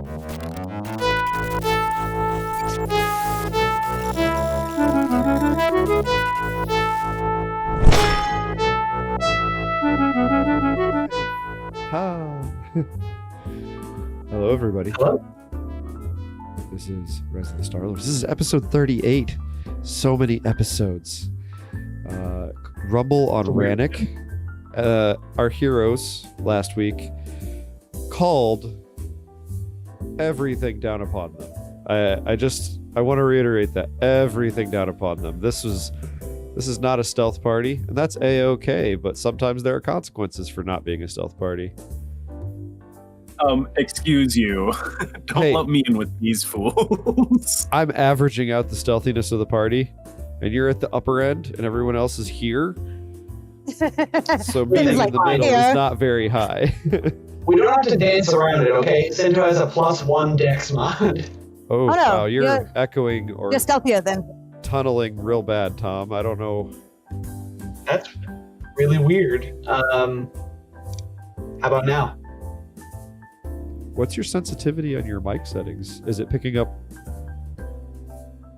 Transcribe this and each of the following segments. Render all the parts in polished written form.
Hello, everybody. Hello. This is Rise of the Starlords. This is episode 38. So many episodes. Rumble on Rannick. Our heroes last week called everything down upon them. I want to reiterate that everything down upon them. This is not a stealth party, and that's a-okay, but sometimes there are consequences for not being a stealth party. Excuse you. Don't let me in with these fools. I'm averaging out the stealthiness of the party, and you're at the upper end, and everyone else is here. So being in the middle is not very high. We don't have to dance around it, okay? Cinto has a +1 dex mod. Oh, no, wow, you're echoing or you're stealthier then. tunneling real bad, Tom. I don't know. That's really weird. How about now? What's your sensitivity on your mic settings? Is it picking up?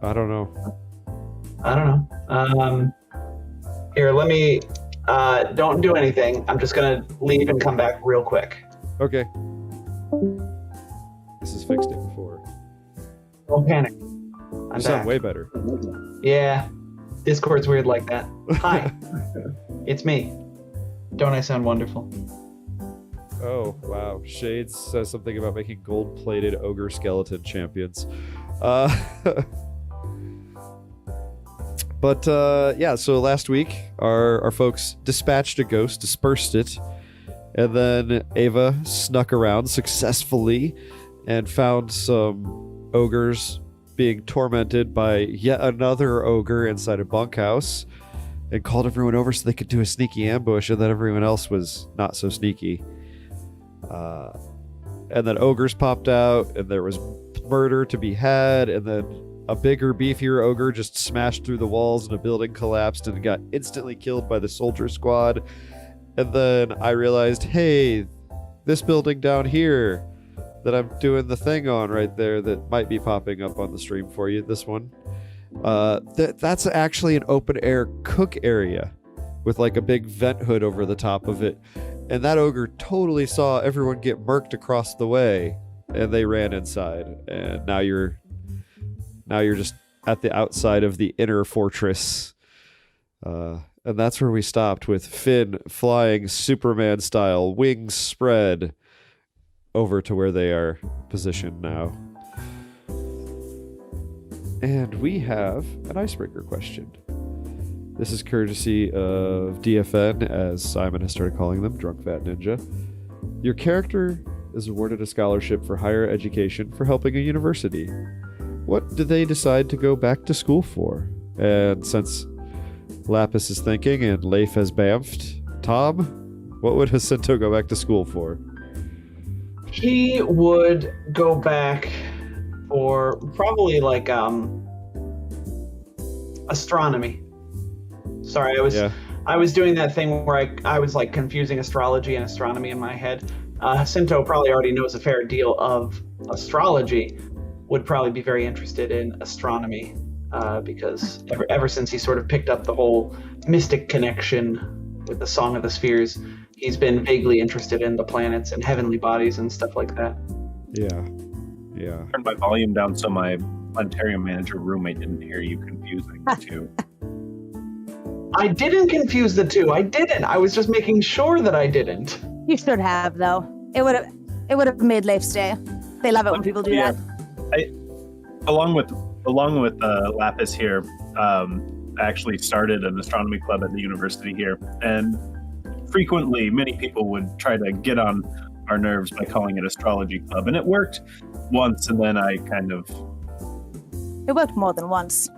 I don't know. Here, let me... don't do anything. I'm just gonna leave and come back real quick. Okay. This has fixed it before. Don't panic. You I'm sound back. way better. Yeah. Discord's weird like that. Hi. It's me. Don't I sound wonderful? Oh, wow. Shades says something about making gold-plated ogre skeleton champions. But yeah, so last week, our folks dispatched a ghost, dispersed it, and then Ava snuck around successfully and found some ogres being tormented by yet another ogre inside a bunkhouse and called everyone over so they could do a sneaky ambush, and then everyone else was not so sneaky. And then ogres popped out, and there was murder to be had, and then a bigger, beefier ogre just smashed through the walls and a building collapsed and got instantly killed by the soldier squad. And then I realized, hey, this building down here that I'm doing the thing on right there that might be popping up on the stream for you, this one, that's actually an open air cook area with like a big vent hood over the top of it. And that ogre totally saw everyone get murked across the way, and they ran inside. And now you're just at the outside of the inner fortress. And that's where we stopped, with Finn flying Superman style, wings spread, over to where they are positioned now. And we have an icebreaker question. This is courtesy of DFN, as Simon has started calling them, Drunk Fat Ninja. Your character is awarded a scholarship for higher education for helping a university. What do they decide to go back to school for? And since Lapis is thinking and Leif has bamfed, Tom, what would Jacinto go back to school for? He would go back for probably like astronomy. Sorry, I was doing that thing where I was like confusing astrology and astronomy in my head. Jacinto probably already knows a fair deal of astrology. Would probably be very interested in astronomy because ever since he sort of picked up the whole mystic connection with the Song of the Spheres, he's been vaguely interested in the planets and heavenly bodies and stuff like that. Yeah. Turned my volume down so my planetarium manager roommate didn't hear you confusing the two. I didn't confuse the two. I didn't. I was just making sure that I didn't. You should have, though. It would have made life stay. They love it when people do that. Along with Lapis here, I actually started an astronomy club at the university here, and frequently many people would try to get on our nerves by calling it astrology club, and it worked once, and then I kind of... It worked more than once.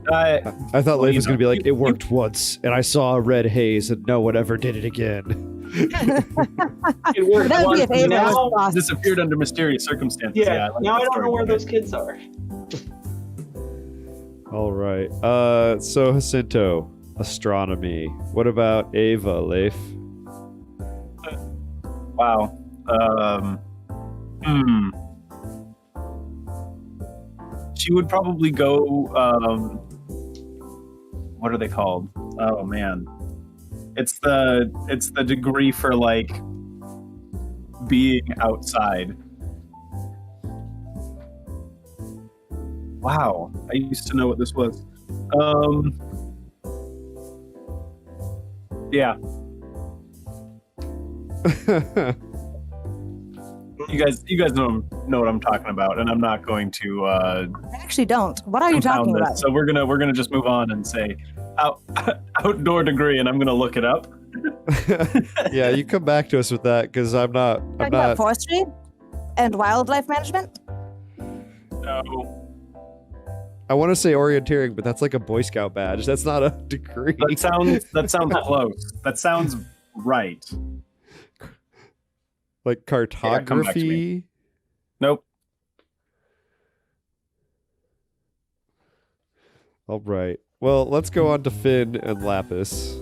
I thought Leif was going to be like, it worked once, and I saw a red haze, and no one ever did it again. It worked That would be a once. favor. Now, disappeared under mysterious circumstances. yeah, now I don't know where those kids are. All right. So Jacinto, astronomy. What about Ava, Leif? Wow. Hmm. She would probably go. What are they called? Oh man, it's the degree for like being outside. Wow, I used to know what this was. Yeah, you guys know what I'm talking about, and I'm not going to I actually don't. What are you talking this. about? So we're gonna just move on and say outdoor degree, and I'm gonna look it up. Yeah, you come back to us with that because I'm not. Talking about forestry and wildlife management? No. I want to say orienteering, but that's like a Boy Scout badge. That's not a degree. That sounds close. That sounds right. Like cartography. Nope. All right. Well, let's go on to Finn and Lapis.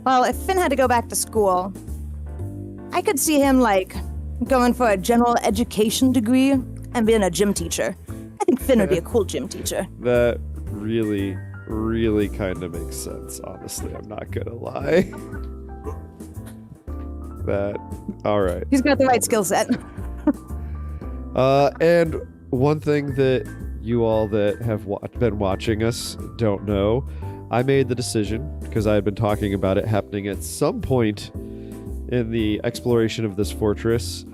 Well, if Finn had to go back to school, I could see him, like, going for a general education degree and being a gym teacher. I think Finn would be a cool gym teacher. That really, really kind of makes sense, honestly. I'm not going to lie. All right. He's got the right skill set. And one thing that you all that have been watching us don't know, I made the decision, because I had been talking about it happening at some point in the exploration of this fortress,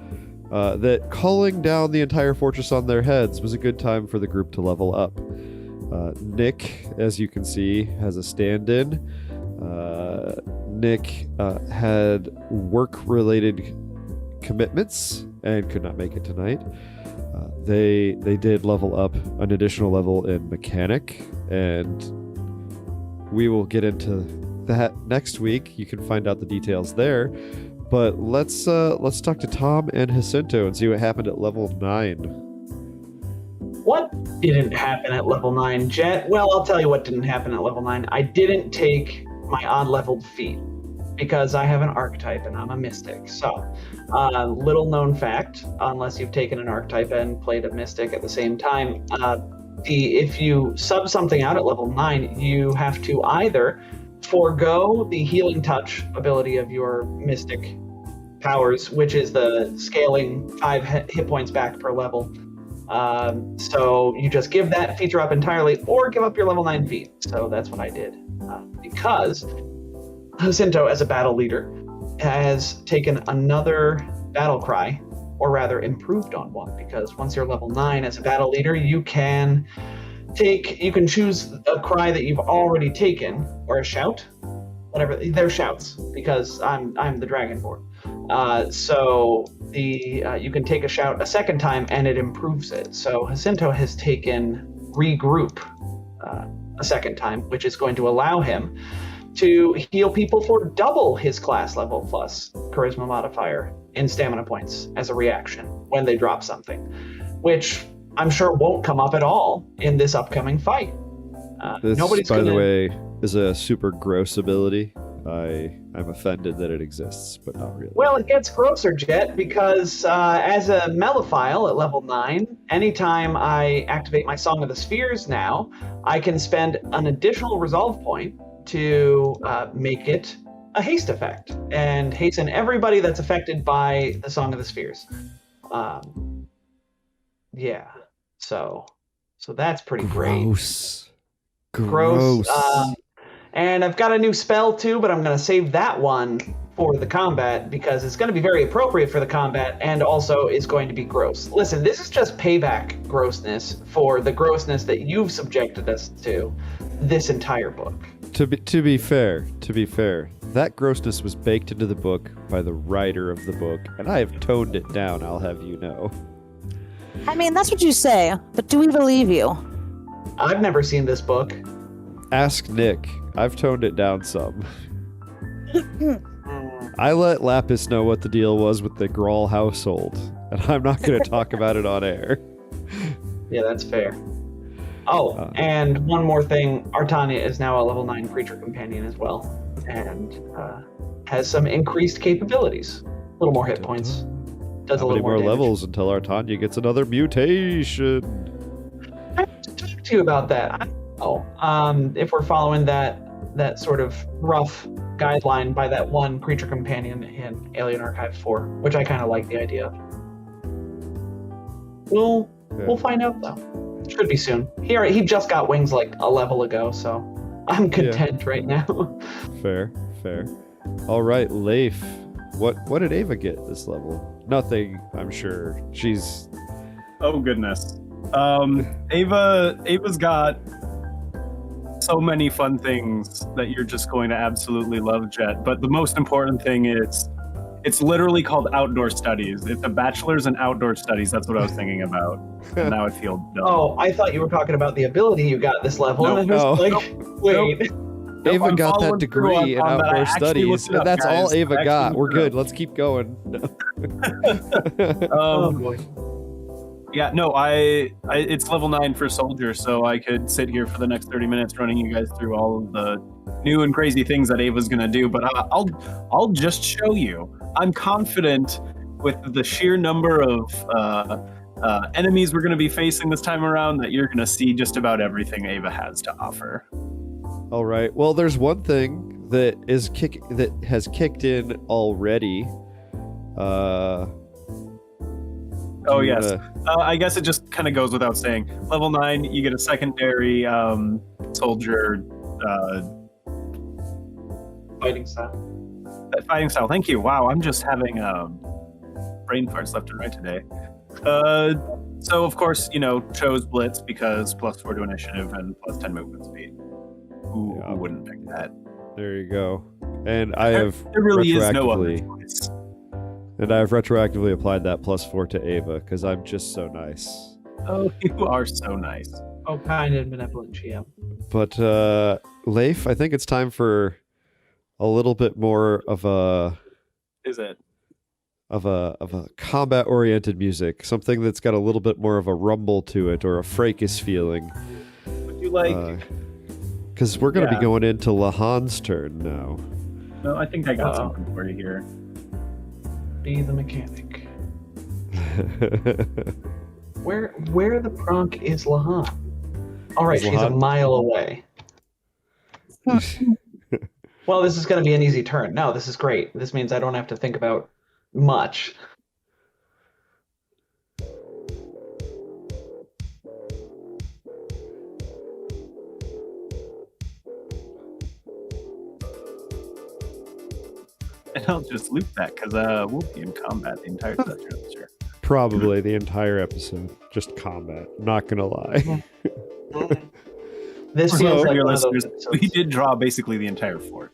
that calling down the entire fortress on their heads was a good time for the group to level up. Nick, as you can see, has a stand-in. Nick had work-related commitments and could not make it tonight. They did level up an additional level in mechanic, and we will get into that next week. You can find out the details there. But let's talk to Tom and Jacinto and see what happened at level 9. What didn't happen at level 9, Jet? Well, I'll tell you what didn't happen at level 9. I didn't take my odd-leveled feat because I have an archetype and I'm a mystic. So, little known fact, unless you've taken an archetype and played a mystic at the same time, if you sub something out at level 9, you have to either forego the healing touch ability of your mystic powers, which is the scaling 5 hit points back per level. So you just give that feature up entirely, or give up your level 9 feat. So that's what I did. Because Jacinto, as a battle leader, has taken another battle cry, or rather improved on one, because once you're level 9 as a battle leader, you can choose a cry that you've already taken, or a shout, whatever. They're shouts, because I'm the Dragonborn. So you can take a shout a second time and it improves it. So Jacinto has taken regroup a second time, which is going to allow him to heal people for double his class level plus charisma modifier in stamina points as a reaction when they drop something, which I'm sure won't come up at all in this upcoming fight. This, by the way, is a super gross ability. I'm offended that it exists, but not really. Well, it gets grosser, Jet, because as a Malephile at level 9, anytime I activate my Song of the Spheres now, I can spend an additional resolve point to make it a haste effect and hasten everybody that's affected by the Song of the Spheres. Yeah, so that's pretty gross. Gross. And I've got a new spell too, but I'm going to save that one for the combat because it's going to be very appropriate for the combat and also is going to be gross. Listen, this is just payback grossness for the grossness that you've subjected us to this entire book. To be fair, that grossness was baked into the book by the writer of the book, and I have toned it down, I'll have you know. I mean, that's what you say, but do we believe you? I've never seen this book. Ask Nick. I've toned it down some. I let Lapis know what the deal was with the Grawl household, and I'm not going to talk about it on air. Yeah, that's fair. Oh, and one more thing. Artania is now a level 9 creature companion as well, and has some increased capabilities. little more hit points. Does How a many little more more damage. levels until Artanya gets another mutation? I have to talk to you about that. I don't know if we're following that sort of rough guideline by that one creature companion in Alien Archive 4, which I kind of like the idea of. We'll find out though. Should be soon. He just got wings like a level ago, so I'm content right now. Fair. All right, Leif. What did Ava get this level? Nothing, I'm sure. She's... Oh goodness. Ava's got so many fun things that you're just going to absolutely love, Jet. But the most important thing is it's literally called Outdoor Studies. It's a bachelor's in outdoor studies. That's what I was thinking about. And now I feel dumb. Oh, I thought you were talking about the ability you got this level. Nope. And I was like, wait. Ava I'm got that following degree through in on that. I outdoor actually studies. looked it up, That's all guys. Ava I got. actually We're looked it good. up. Let's keep going. Oh boy. Yeah, no, it's level 9 for Soldier, so I could sit here for the next 30 minutes running you guys through all of the new and crazy things that Ava's gonna do, but I'll just show you. I'm confident with the sheer number of enemies we're gonna be facing this time around that you're gonna see just about everything Ava has to offer. All right. Well, there's one thing that has kicked in already. Oh yes. I guess it just kind of goes without saying. Level 9, you get a secondary soldier Fighting style. fighting style. Thank you. Wow, I'm just having brain farts left and right today. So of course, chose Blitz because +4 to initiative and +10 movement speed. Who wouldn't pick that? There you go. And I have There really is no other retroactively choice. and I've retroactively applied that +4 to Ava because I'm just so nice. Oh, you are so nice. Oh, kind and benevolent GM. But Leif, I think it's time for a little bit more of a Is it? combat oriented music, something that's got a little bit more of a rumble to it or a fracas feeling. Would you like? Because we're going to be going into Lahan's turn now. No, I think I got something for you here. Be the mechanic. Where the pronk is Lahan? All right, Is she's a Lahan- mile away. Well, this is going to be an easy turn. No, this is great. This means I don't have to think about much. And I'll just loop that because we'll be in combat the entire session, I'm sure. Probably the entire episode, just combat. Not gonna lie. This So, feels like your one of those listeners, we episodes. did draw basically the entire fort.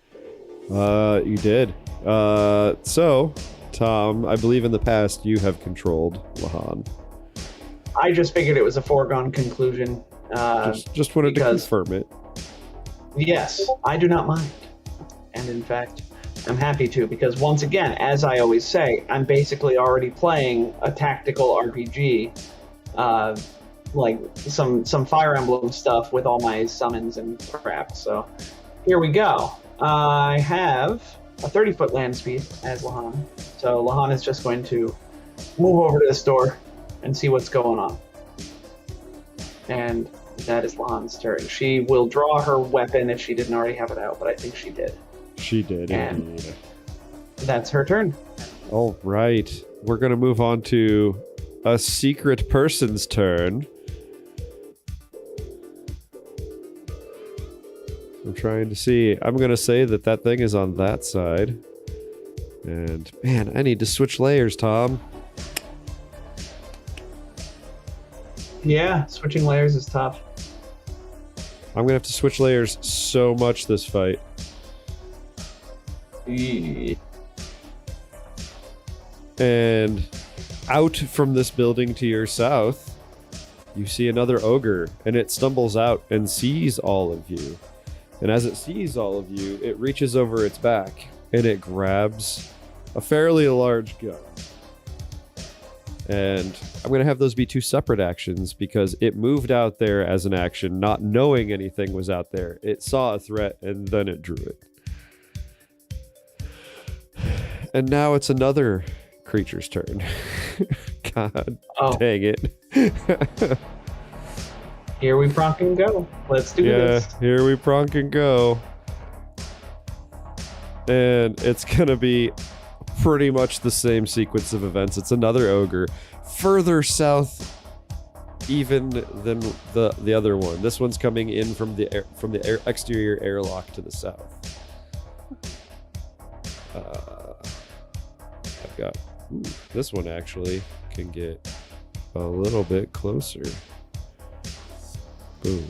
You did. So, Tom, I believe in the past you have controlled Lahan. I just figured it was a foregone conclusion. Just wanted because- to confirm it. Yes, I do not mind. And in fact, I'm happy to, because once again, as I always say, I'm basically already playing a tactical RPG, like some Fire Emblem stuff with all my summons and crap. So here we go. I have a 30-foot land speed as Lahan. So Lahan is just going to move over to this door and see what's going on. And that is Lahan's turn. She will draw her weapon if she didn't already have it out, but I think she did. She did. And- Indeed. That's her turn. All right. We're going to move on to a secret person's turn. I'm trying to see. I'm going to say that thing is on that side. And, man, I need to switch layers, Tom. Yeah, switching layers is tough. I'm going to have to switch layers so much this fight. And out from this building to your south, you see another ogre, and it stumbles out and sees all of you. And as it sees all of you, it reaches over its back, and it grabs a fairly large gun. And I'm going to have those be two separate actions because it moved out there as an action, not knowing anything was out there. It saw a threat, and then it drew it. And now it's another creature's turn. God Oh, dang it. here we pronk and go. Let's do this. Here we pronk and go. And it's gonna be pretty much the same sequence of events. It's another ogre, further south even than the other one. This one's coming in from the exterior airlock to the south. I've got this one actually can get a little bit closer. Boom.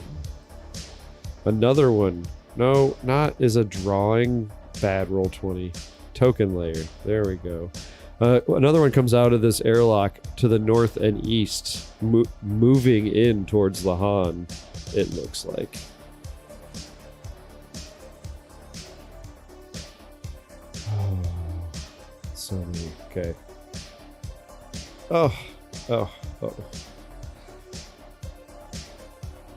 Another one. No, not is a drawing. Bad roll 20. Token layer. There we go. Another one comes out of this airlock to the north and east, moving in towards Lahan, it looks like. Oh, so many. Okay. Oh.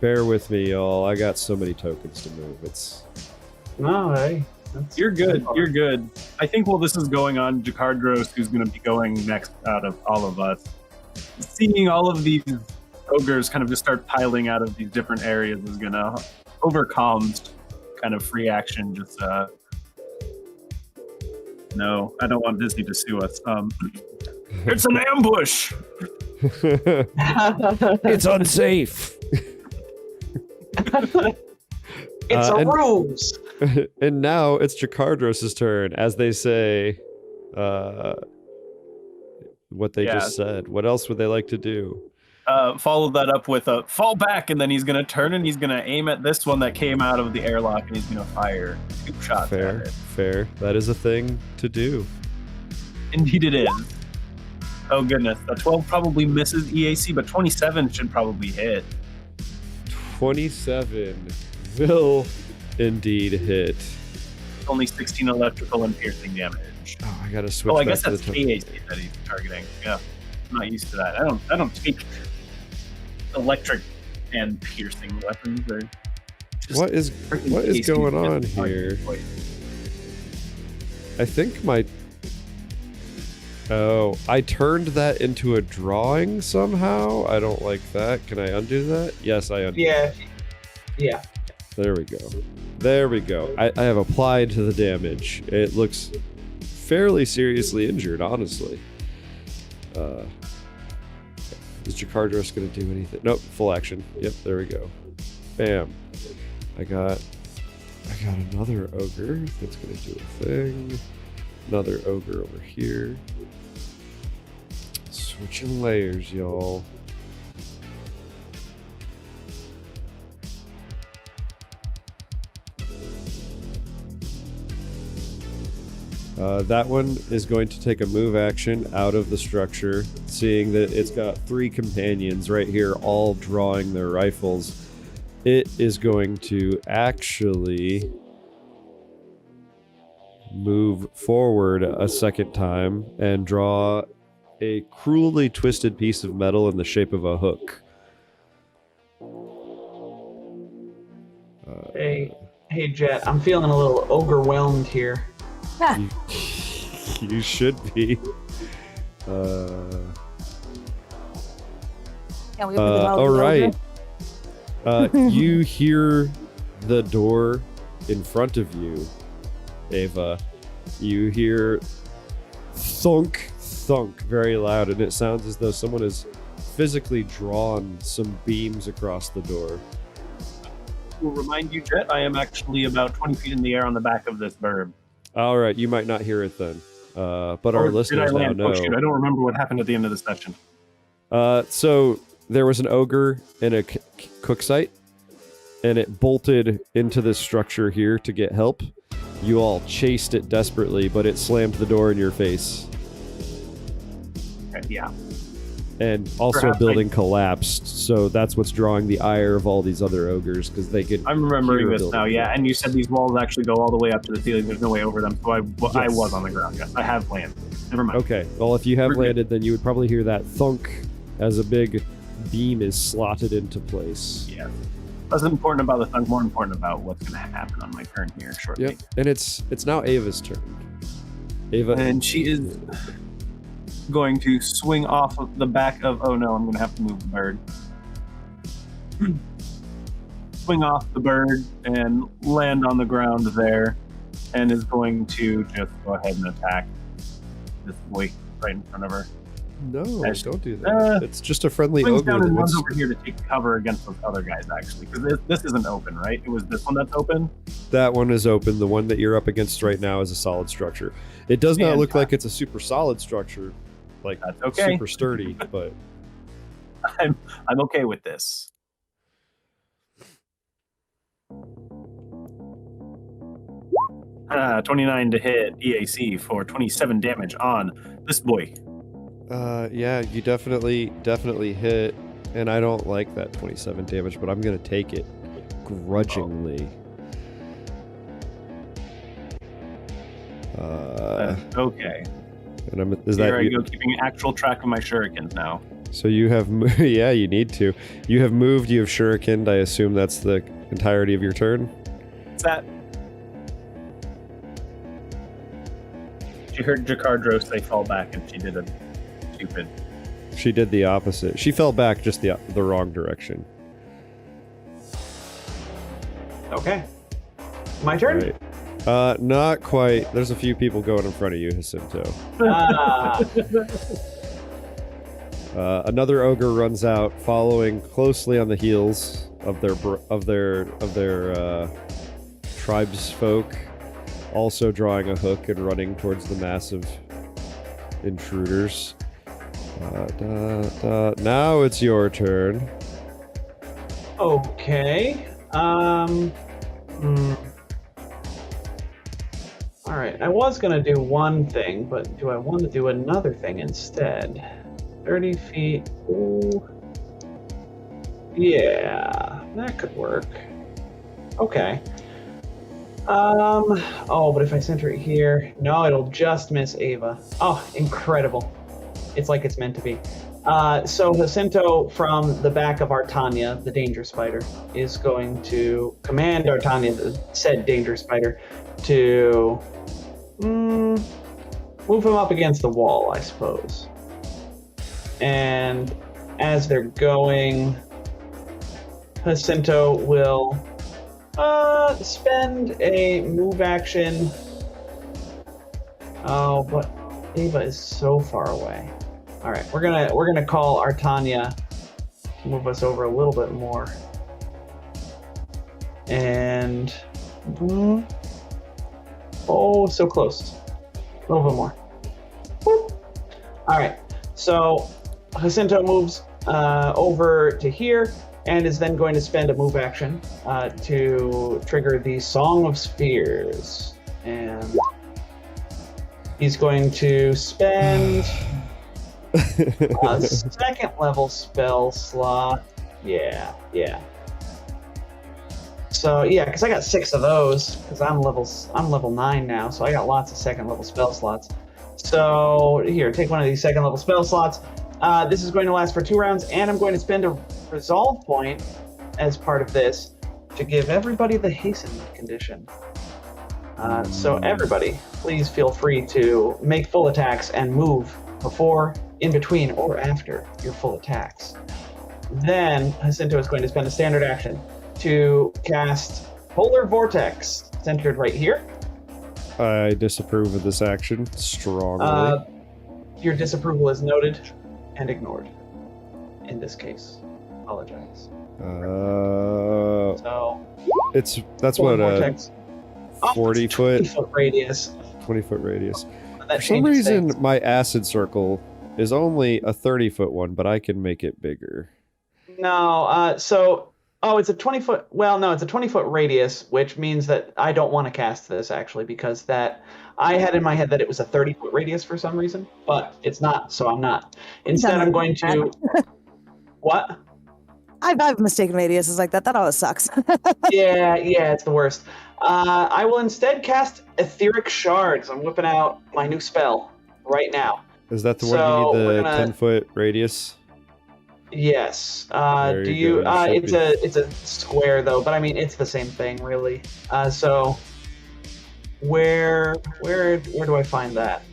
Bear with me, y'all. I got so many tokens to move. It's... No, hey. You're good. You're good. I think while this is going on, Jakardros, who's going to be going next out of all of us, seeing all of these ogres kind of just start piling out of these different areas is going to overcome kind of free action. Just no, I don't want Disney to sue us. It's an ambush. It's unsafe. It's a ruse. And now it's Jakardros' turn, as they say what they just said. What else would they like to do? Follow that up with a fall back, and then he's going to turn and he's going to aim at this one that came out of the airlock, and he's going to fire 2 shots at it. Fair. That is a thing to do. Indeed it is. Oh goodness, the 12 probably misses EAC, but 27 should probably hit. 27 will indeed hit. Only 16 electrical and piercing damage. Oh, I gotta switch. Oh, I back guess to that's the KAC that he's targeting. Yeah, I'm not used to that. I don't take electric and piercing weapons. Or just What is going on here? I think my... Oh, I turned that into a drawing somehow? I don't like that. Can I undo that? Yes, I undo. Yeah. There we go. I have applied to the damage. It looks fairly seriously injured, honestly. Is Jakardros going to do anything? Nope, full action. Yep, there we go. Bam. I got another ogre that's going to do a thing. Another ogre over here. Switching layers, y'all. That one is going to take a move action out of the structure, seeing that it's got 3 companions right here, all drawing their rifles. It is going to actually move forward a second time and draw a cruelly twisted piece of metal in the shape of a hook. Hey, Jet, I'm feeling a little overwhelmed here. You should be. All right. You hear the door in front of you, Ava. You hear thunk, thunk very loud, and it sounds as though someone has physically drawn some beams across the door. Will remind you, Jet, I am actually about 20 feet in the air on the back of this bird. All right, you might not hear it then, but our listeners now know. Oh, shoot, I don't remember what happened at the end of the session. So there was an ogre in a cook site, and it bolted into this structure here to get help. You all chased it desperately, but it slammed the door in your face. Okay, yeah. And also Perhaps a building collapsed, so that's what's drawing the ire of all these other ogres, because they could... I'm remembering this now, yeah, and you said these walls actually go all the way up to the ceiling, there's no way over them, so I was on the ground, yes. I have landed. Never mind. Okay, well, if you have landed, then you would probably hear that thunk as a big beam is slotted into place. Yeah. Less important about the thunk, more important about what's going to happen on my turn here shortly. Yep, and it's now Ava's turn. Ava... And she is... going to swing off of the back of... Oh no, I'm going to have to move the bird. Swing off the bird and land on the ground there, and is going to just go ahead and attack this boy right in front of her. No, don't do that. It's just a friendly Swings ogre. down and runs That's... over here to take cover against those other guys, actually, because this isn't open, right? It was this one that's open? That one is open. The one that you're up against right now is a solid structure. It does not look like it's a super solid structure, like That's okay. super sturdy, but I'm okay with this. Uh, 29 to hit EAC for 27 damage on this boy. yeah, you definitely hit, and I don't like that 27 damage, but I'm gonna take it grudgingly. Okay. And Here I go, keeping actual track of my shurikens now. So you have, yeah, you need to. You have moved. You have shurikened. I assume that's the entirety of your turn. What's that? She heard Jakardro say fall back, and she did a stupid. She did the opposite. She fell back just the wrong direction. Okay. My turn? Right. Not quite. There's a few people going in front of you, Jacinto. Another ogre runs out, following closely on the heels of their tribesfolk, also drawing a hook and running towards the massive intruders. Now it's your turn. Okay. Alright, I was gonna do one thing, but do I want to do another thing instead? 30 feet. Ooh. Yeah, that could work. Okay. Oh, but if I center it here, no, it'll just miss Ava. Oh, incredible. It's like it's meant to be. So Jacinto, from the back of Artania, the danger spider, is going to command Artania, the said danger spider, to move him up against the wall, I suppose. And as they're going, Jacinto will spend a move action. Oh, but Ava is so far away. All right, we're gonna call Artania to move us over a little bit more. And oh, so close. A little bit more. Whoop. All right, so Jacinto moves over to here and is then going to spend a move action to trigger the Song of Spheres. And he's going to spend a second level spell slot. Yeah. So yeah, because I got 6 of those, because I'm level 9 now, so I got lots of second level spell slots. So here, take one of these second level spell slots. This is going to last for 2 rounds, and I'm going to spend a resolve point as part of this to give everybody the hasten condition. So everybody, please feel free to make full attacks and move before, in between, or after your full attacks. Then Jacinto is going to spend a standard action to cast Polar Vortex, centered right here. I disapprove of this action strongly. Your disapproval is noted and ignored. In this case, apologize. So that's Polar what Vortex. 40 foot 20 foot radius. 20 foot radius. That For some changes reason, things. my acid circle is only a 30 foot one, but I can make it bigger. No, it's a 20 foot. Well, no, it's a 20 foot radius, which means that I don't want to cast this actually, because that I had in my head that it was a 30 foot radius for some reason, but it's not. So I'm not. Instead, I'm going to. What? I've mistaken radiuses like that. That always sucks. Yeah, it's the worst. I will instead cast Etheric Shards. I'm whipping out my new spell right now. Is that the So one you need we're the gonna- 10 foot radius? Yes. There Do you you? go. You should It's a square though, but I mean it's the same thing really. So where do I find that?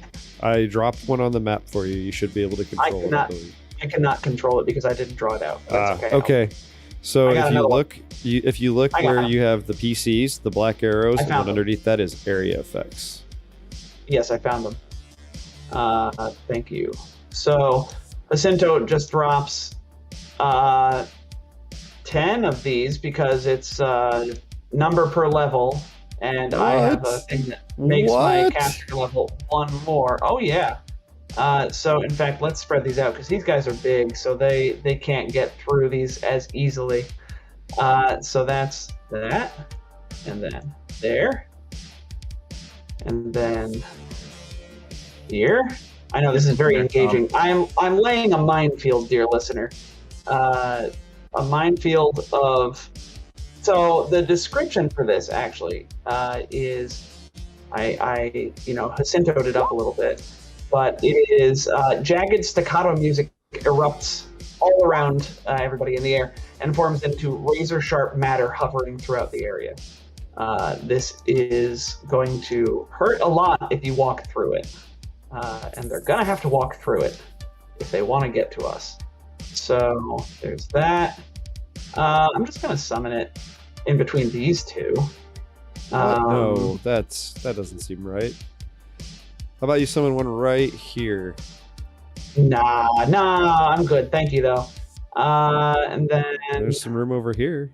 I dropped one on the map for you. You should be able to control it. I cannot control it because I didn't draw it out. That's okay. Okay. So if you look where him. you have the PCs, the black arrows, and then them. underneath that is area effects. Yes, I found them. Thank you. So Jacinto just drops 10 of these because it's number per level, and I have a thing that makes my caster level one more. Oh yeah. So in fact, let's spread these out because these guys are big, so they can't get through these as easily. So that's that, and then there, and then here. I know this is very engaging. I'm laying a minefield, dear listener. A minefield of. So the description for this actually is, I Jacinto'd it up a little bit, but it is jagged staccato music erupts all around everybody in the air and forms into razor-sharp matter hovering throughout the area. This is going to hurt a lot if you walk through it, and they're gonna have to walk through it if they want to get to us. So there's that. I'm just gonna summon it in between these two. No, that doesn't seem right. How about you summon one right here? Nah, I'm good. Thank you, though. And then... There's some room over here.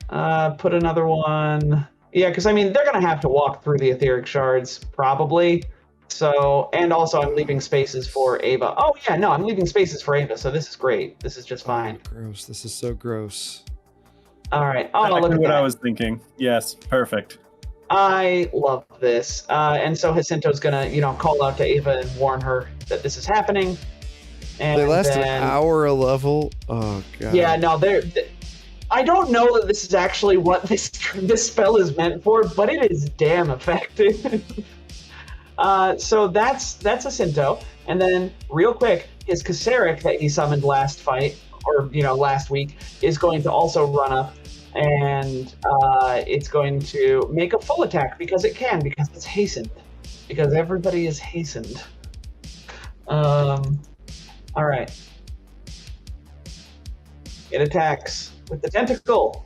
Put another one... Yeah, because, I mean, they're going to have to walk through the etheric shards, probably. So, and also I'm leaving spaces for Ava. Oh, yeah, no, I'm leaving spaces for Ava, so this is great. This is just fine. Oh, gross. This is so gross. All right. Oh, Exactly look at what that. I was thinking. Yes, perfect. I love this. And so Jacinto's going to, call out to Ava and warn her that this is happening. And they last then, an hour a level? Oh, God. Yeah, no, I don't know that this is actually what this spell is meant for, but it is damn effective. So that's Jacinto. And then, real quick, his Kasarik that he summoned last fight, or, last week, is going to also run up. And it's going to make a full attack because it can, because it's hastened. Because everybody is hastened. All right. It attacks with the tentacle.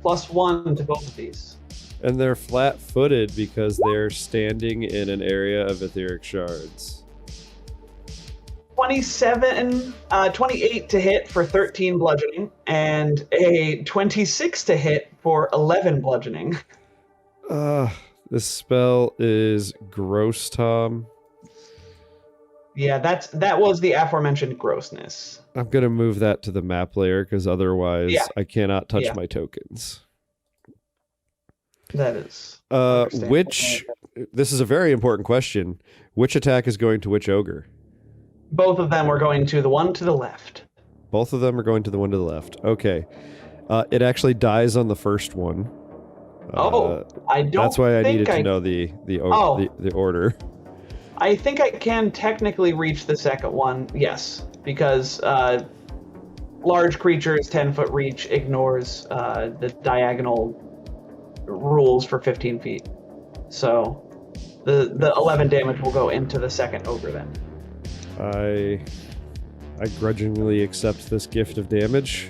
+1 to both of these. And they're flat-footed because they're standing in an area of etheric shards. 28 to hit for 13 bludgeoning, and a 26 to hit for 11 bludgeoning. This spell is gross, Tom. Yeah, that was the aforementioned grossness. I'm gonna move that to the map layer because otherwise I cannot touch Yeah. my tokens. That is. This is a very important question. Which attack is going to which ogre? Both of them were going to the one to the left. Both of them are going to the one to the left. Okay. It actually dies on the first one. I don't. That's why I think needed to know the order. I think I can technically reach the second one, yes, because large creatures 10-foot reach ignores the diagonal rules for 15 feet. So the 11 damage will go into the second ogre then. I grudgingly accept this gift of damage.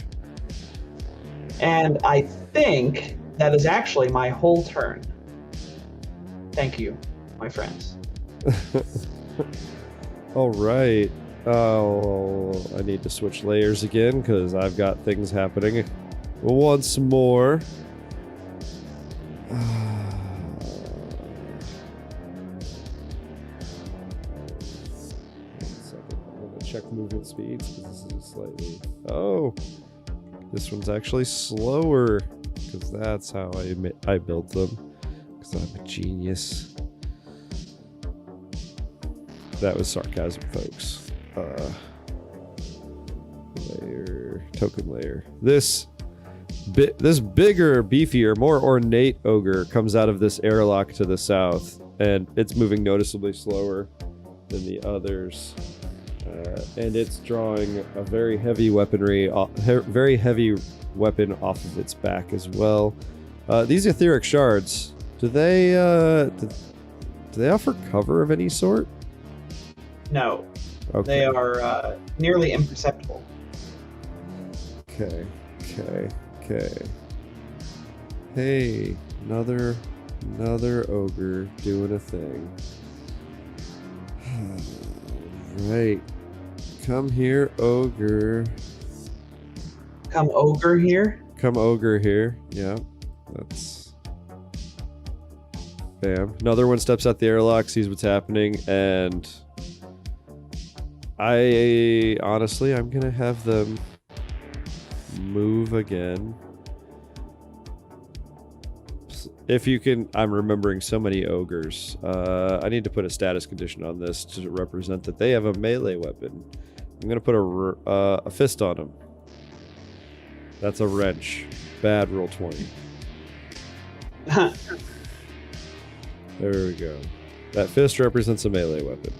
And I think that is actually my whole turn. Thank you, my friends. All right. Oh, I need to switch layers again because I've got things happening once more. Check movement speeds because this is slightly. Oh, this one's actually slower because that's how I built them. Because I'm a genius. That was sarcasm, folks. Token layer. This bigger, beefier, more ornate ogre comes out of this airlock to the south, and it's moving noticeably slower than the others. And it's drawing a very heavy weapon off of its back as well. These etheric shards, do they Do they offer cover of any sort? No, Okay. they are nearly imperceptible. Okay. Hey, another ogre doing a thing. Right. Come here, ogre. Come ogre here. Come ogre here. Yeah. That's... Bam. Another one steps out the airlock, sees what's happening, and... Honestly, I'm gonna have them move again. If you can... I'm remembering so many ogres. I need to put a status condition on this to represent that they have a melee weapon. I'm gonna put a fist on them. That's a wrench. Bad, roll 20. There we go. That fist represents a melee weapon.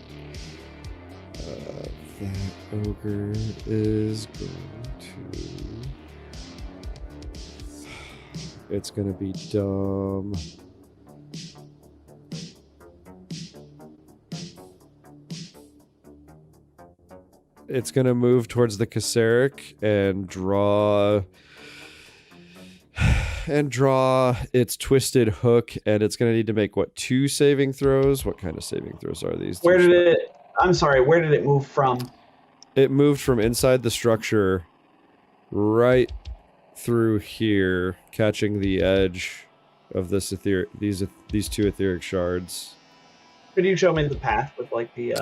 That ogre is going to... It's gonna be dumb. It's gonna move towards the Kaseric and draw its twisted hook, and it's gonna need to make what, 2 saving throws? What kind of saving throws are these? Where did it move from? It moved from inside the structure right through here, catching the edge of this these 2 etheric shards. Could you show me the path with like the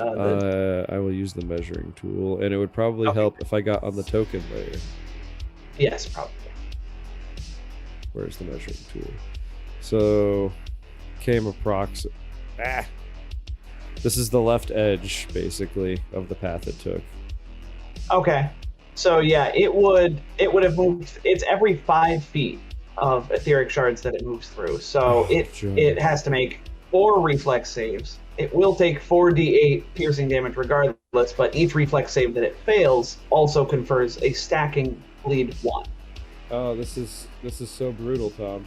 I will use the measuring tool, and it would probably help if I got on the token layer. Yes, probably. Where's the measuring tool? So, came This is the left edge, basically, of the path it took. Okay. So yeah, it would have moved. It's every 5 feet of etheric shards that it moves through. So it has to make 4 reflex saves. It will take 4d8 piercing damage regardless, but each reflex save that it fails also confers a stacking bleed 1. Oh, this is so brutal, Tom.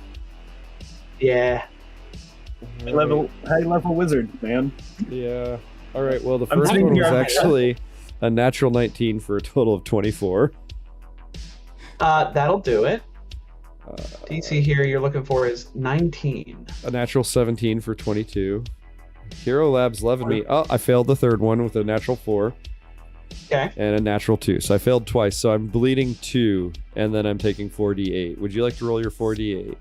Yeah. High level wizard, man. Yeah. All right. Well, the I'm first sitting one was here- actually a natural 19 for a total of 24. That'll do it. DC here you're looking for is 19. A natural 17 for 22. Hero Labs loving me. Oh, I failed the third one with a natural 4. Okay. And a natural 2. So I failed twice. So I'm bleeding 2, and then I'm taking 4d8. Would you like to roll your 4d8?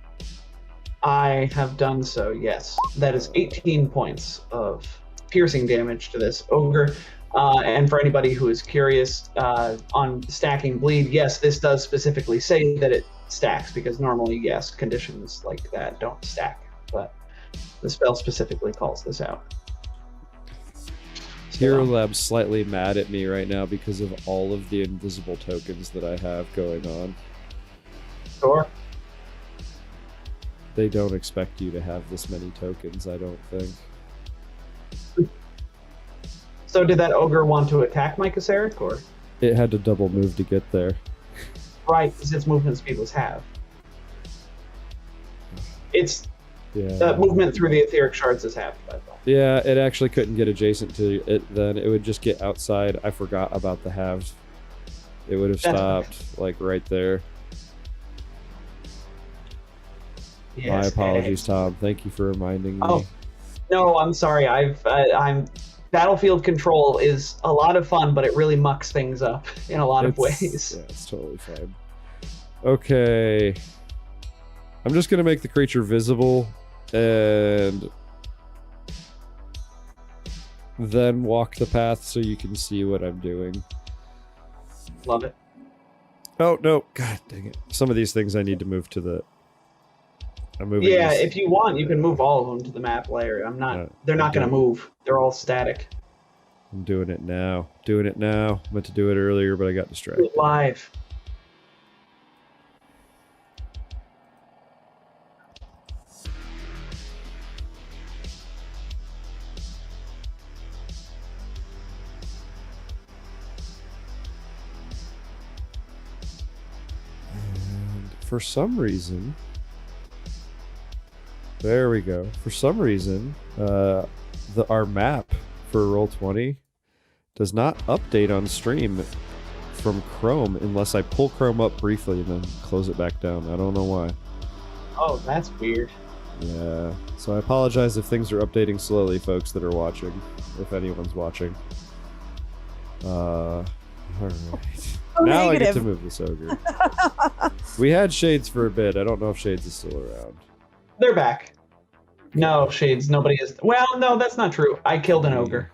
I have done so, yes. That is 18 points of piercing damage to this ogre. And for anybody who is curious on stacking bleed, yes, this does specifically say that it stacks, because normally, yes, conditions like that don't stack. But the spell specifically calls this out. Hero Lab's slightly mad at me right now because of all of the invisible tokens that I have going on. Sure. They don't expect you to have this many tokens, I don't think. So did that ogre want to attack my Kaseric, or? It had to double move to get there. Right, because its movement speed was half. Its Yeah. movement through the etheric shards is half, by the way. Yeah, it actually couldn't get adjacent to it then. It would just get outside. I forgot about the halves. It would have stopped, like, right there. Yes, My apologies, Tom. Thank you for reminding me. Oh, no, I'm sorry. I'm Battlefield Control is a lot of fun, but it really mucks things up in a lot of ways. Yeah, it's totally fine. Okay. I'm just going to make the creature visible and then walk the path so you can see what I'm doing. Love it. Oh, no. God dang it. Some of these things I need to move to the... I'm moving Yeah, these- if you want, you can move all of them to the map layer. They're not going to move. They're all static. I'm doing it now. Doing it now. I meant to do it earlier, but I got Do distracted. it live. And for some reason... There we go. For some reason, our map for Roll20 does not update on stream from Chrome unless I pull Chrome up briefly and then close it back down. I don't know why. Oh, that's weird. Yeah. So I apologize if things are updating slowly, folks that are watching, if anyone's watching. All right. Oh, now negative. I get to move this ogre. We had Shades for a bit. I don't know if Shades is still around. They're back. No, Shades, nobody is. Well, no, that's not true. I killed an ogre.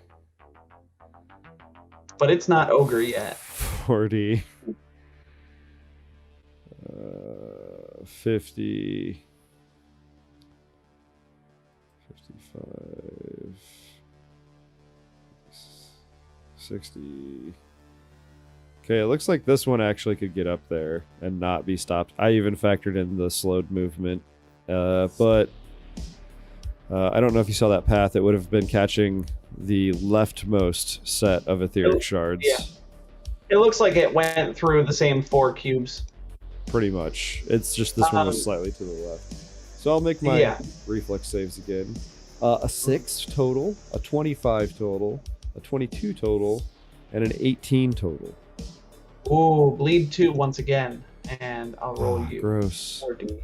But it's not ogre yet. 40. 50. 55. 60. Okay, it looks like this one actually could get up there and not be stopped. I even factored in the slowed movement. But I don't know if you saw that path. It would have been catching the leftmost set of etheric shards. Yeah. It looks like it went through the same 4 cubes. Pretty much. It's just this one was slightly to the left. So I'll make my reflex saves again. A 6 total, a 25 total, a 22 total, and an 18 total. Ooh, bleed 2 once again. And I'll roll you. Gross. 4D.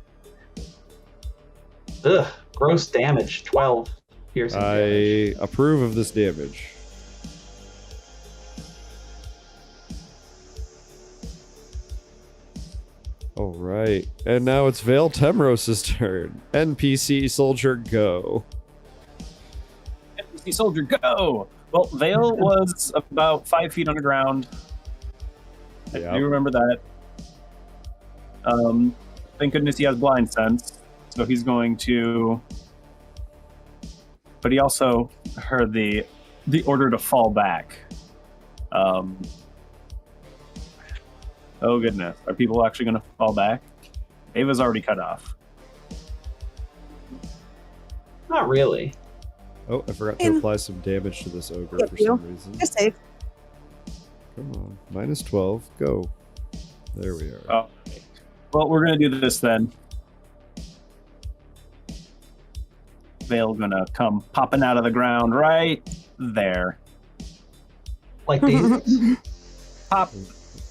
Ugh, gross damage, 12 piercing damage. I approve of this damage. All right, and now it's Vale Temros' turn. NPC soldier, go. NPC soldier, go! Well, Vale was about 5 feet underground. Yep. I do remember that. Thank goodness he has blind sense. So he's going to... But he also heard the order to fall back. Oh goodness. Are people actually going to fall back? Ava's already cut off. Not really. Oh, I forgot to apply some damage to this ogre for some reason. You're safe. Come on. Minus 12. Go. There we are. Oh. Well, we're going to do this then. Vale gonna come popping out of the ground right there. Like these? Pop.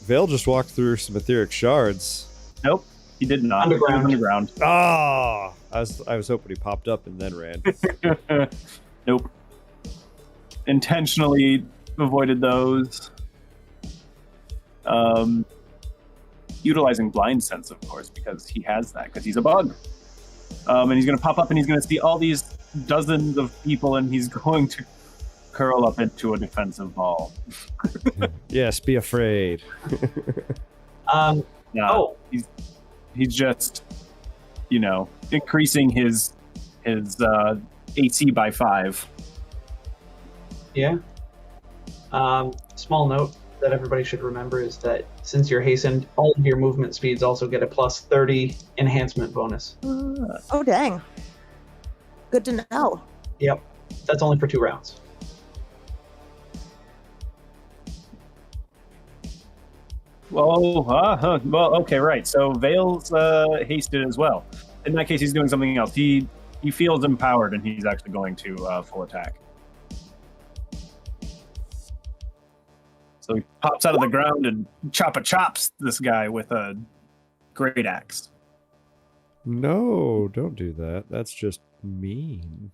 Vale just walked through some etheric shards. Nope, he did not. Underground. Underground. Ah! I was hoping he popped up and then ran. Nope. Intentionally avoided those. Utilizing blind sense, of course, because he has that, because he's a bug. And he's going to pop up and he's going to see all these dozens of people and he's going to curl up into a defensive ball. Yes, be afraid. He's just, increasing his AC by 5. Yeah. Small note that everybody should remember is that since you're hastened, all of your movement speeds also get a plus 30 enhancement bonus. Oh, dang. Good to know. Yep. That's only for 2 rounds. Well, okay, right. So Vale's hasted as well. In that case, he's doing something else. He feels empowered, and he's actually going to full attack. So he pops out of the ground and chops this guy with a great axe. No, don't do that. That's just mean.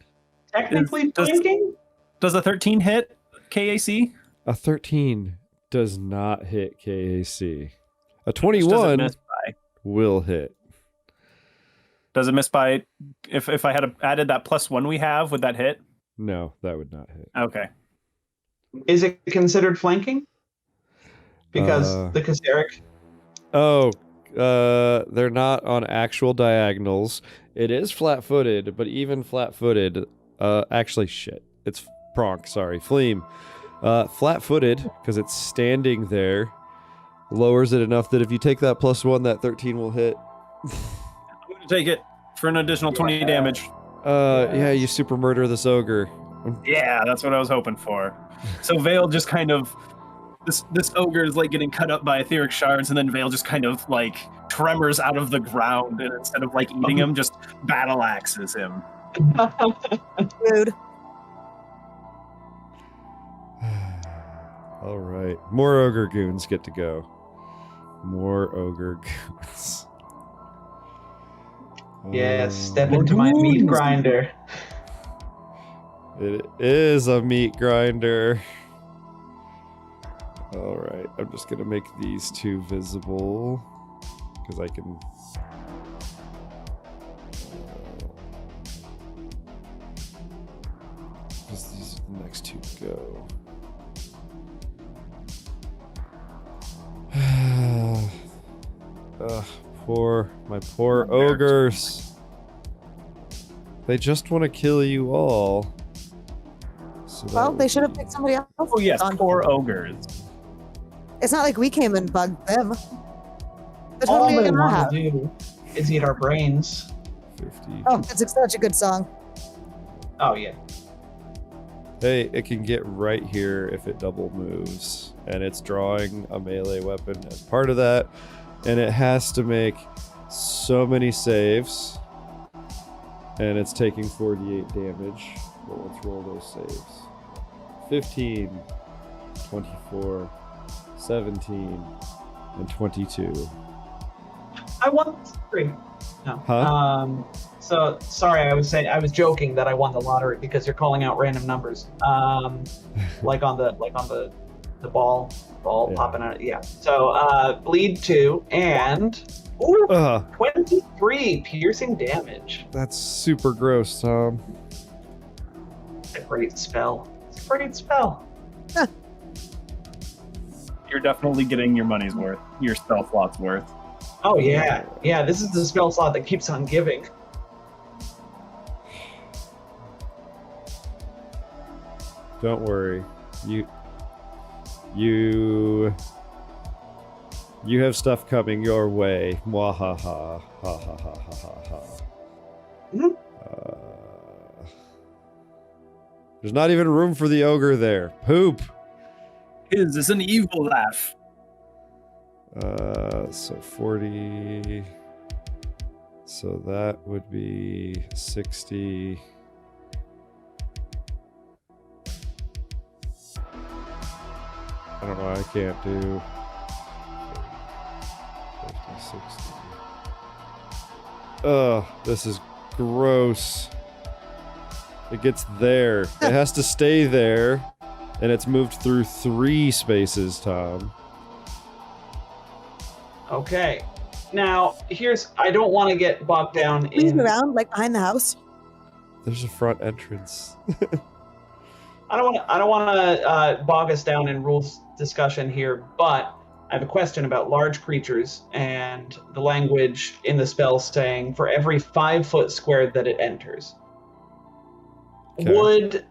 Technically flanking? Does a 13 hit KAC? A 13 does not hit KAC. A Does it 21 miss by? will hit. Does it miss by? If I had added that +1 we have, would that hit? No, that would not hit. Okay. Is it considered flanking? Because the Kasseric. Oh, they're not on actual diagonals. It is flat-footed, but even flat-footed, actually shit. It's Pronk, sorry, Fleam. Flat-footed, because it's standing there, lowers it enough that if you take that +1, that 13 will hit. I'm going to take it for an additional 20 damage. Yeah, you super murder this ogre. Yeah, that's what I was hoping for. So Vale just kind of... This ogre is like getting cut up by etheric shards, and then Vale just kind of like tremors out of the ground, and instead of like eating him, just battle axes him. Rude. All right. More ogre goons get to go. More ogre goons. Yes, step into my meat grinder. It is a meat grinder. All right. I'm just going to make these two visible because I can... Because these are the next two to go. My poor ogres. They just want to kill you all. So Well, they should have picked somebody else. Oh yes, poor ogres. It's not like we came and bugged them. They're All totally they in our want house. to do is eat our brains. 50. Oh, it's such a good song. Oh yeah. Hey, it can get right here if it double moves. And it's drawing a melee weapon as part of that. And it has to make so many saves. And it's taking 48 damage. But let's roll those saves. 15, 24, 17, and 22. I won the lottery. No. Huh? So sorry, I was joking that I won the lottery because you're calling out random numbers. Like on the ball Yeah. popping out. Yeah. So bleed 2 and 23 piercing damage. That's super gross, Tom. It's a great spell. It's a great spell. You're definitely getting your money's worth, your spell slot's worth. Oh yeah. Yeah, this is the spell slot that keeps on giving. Don't worry. You have stuff coming your way. Mwahaha. Ha ha ha ha ha ha. Mhm. There's not even room for the ogre there. Poop. His is an evil laugh. So 40. So that would be 60. I don't know, I can't do 50, 60. Ugh, this is gross. It gets there. It has to stay there. And it's moved through 3 spaces, Tom. Okay. Now, I don't want to get bogged down Leave in... around, like behind the house. There's a front entrance. I don't want to bog us down in rules discussion here, but I have a question about large creatures and the language in the spell saying for every 5 foot square that it enters. Okay.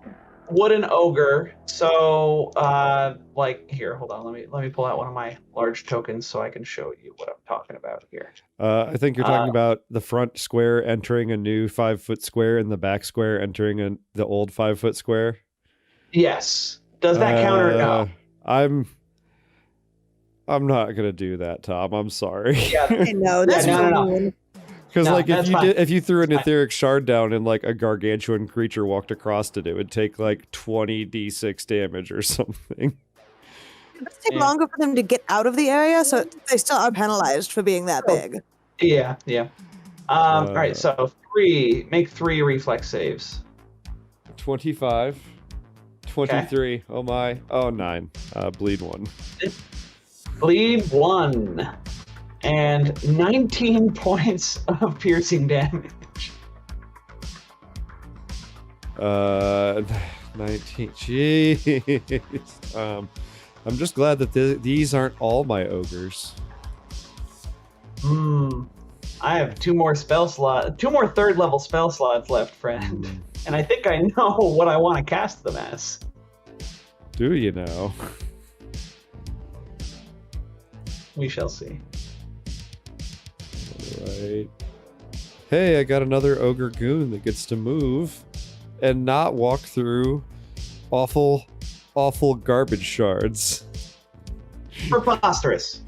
Would an ogre, so like here, hold on, let me pull out one of my large tokens so I can show you what I'm talking about here. I think you're talking about the front square entering a new 5 foot square and the back square entering the old 5 foot square. Yes. Does that count or no? I'm not gonna do that, Tom. I'm sorry. Yeah. No, that's no. rude. Because No, like that's fine. if you threw an That's fine. etheric shard down and like a gargantuan creature walked across it would take like 20 d6 damage or something. It does take Yeah. longer for them to get out of the area, so they still are penalized for being that big. Yeah. All right, so make 3 reflex saves. 25, 23. Oh my. Oh 9. Bleed 1. Bleed 1. And 19 points of piercing damage. 19. Jeez. I'm just glad that these aren't all my ogres. I have 2 more 3rd level spell slots left, friend. And I think I know what I want to cast them as. Do you know? We shall see. Right. Hey, I got another ogre goon that gets to move and not walk through awful garbage shards. Preposterous.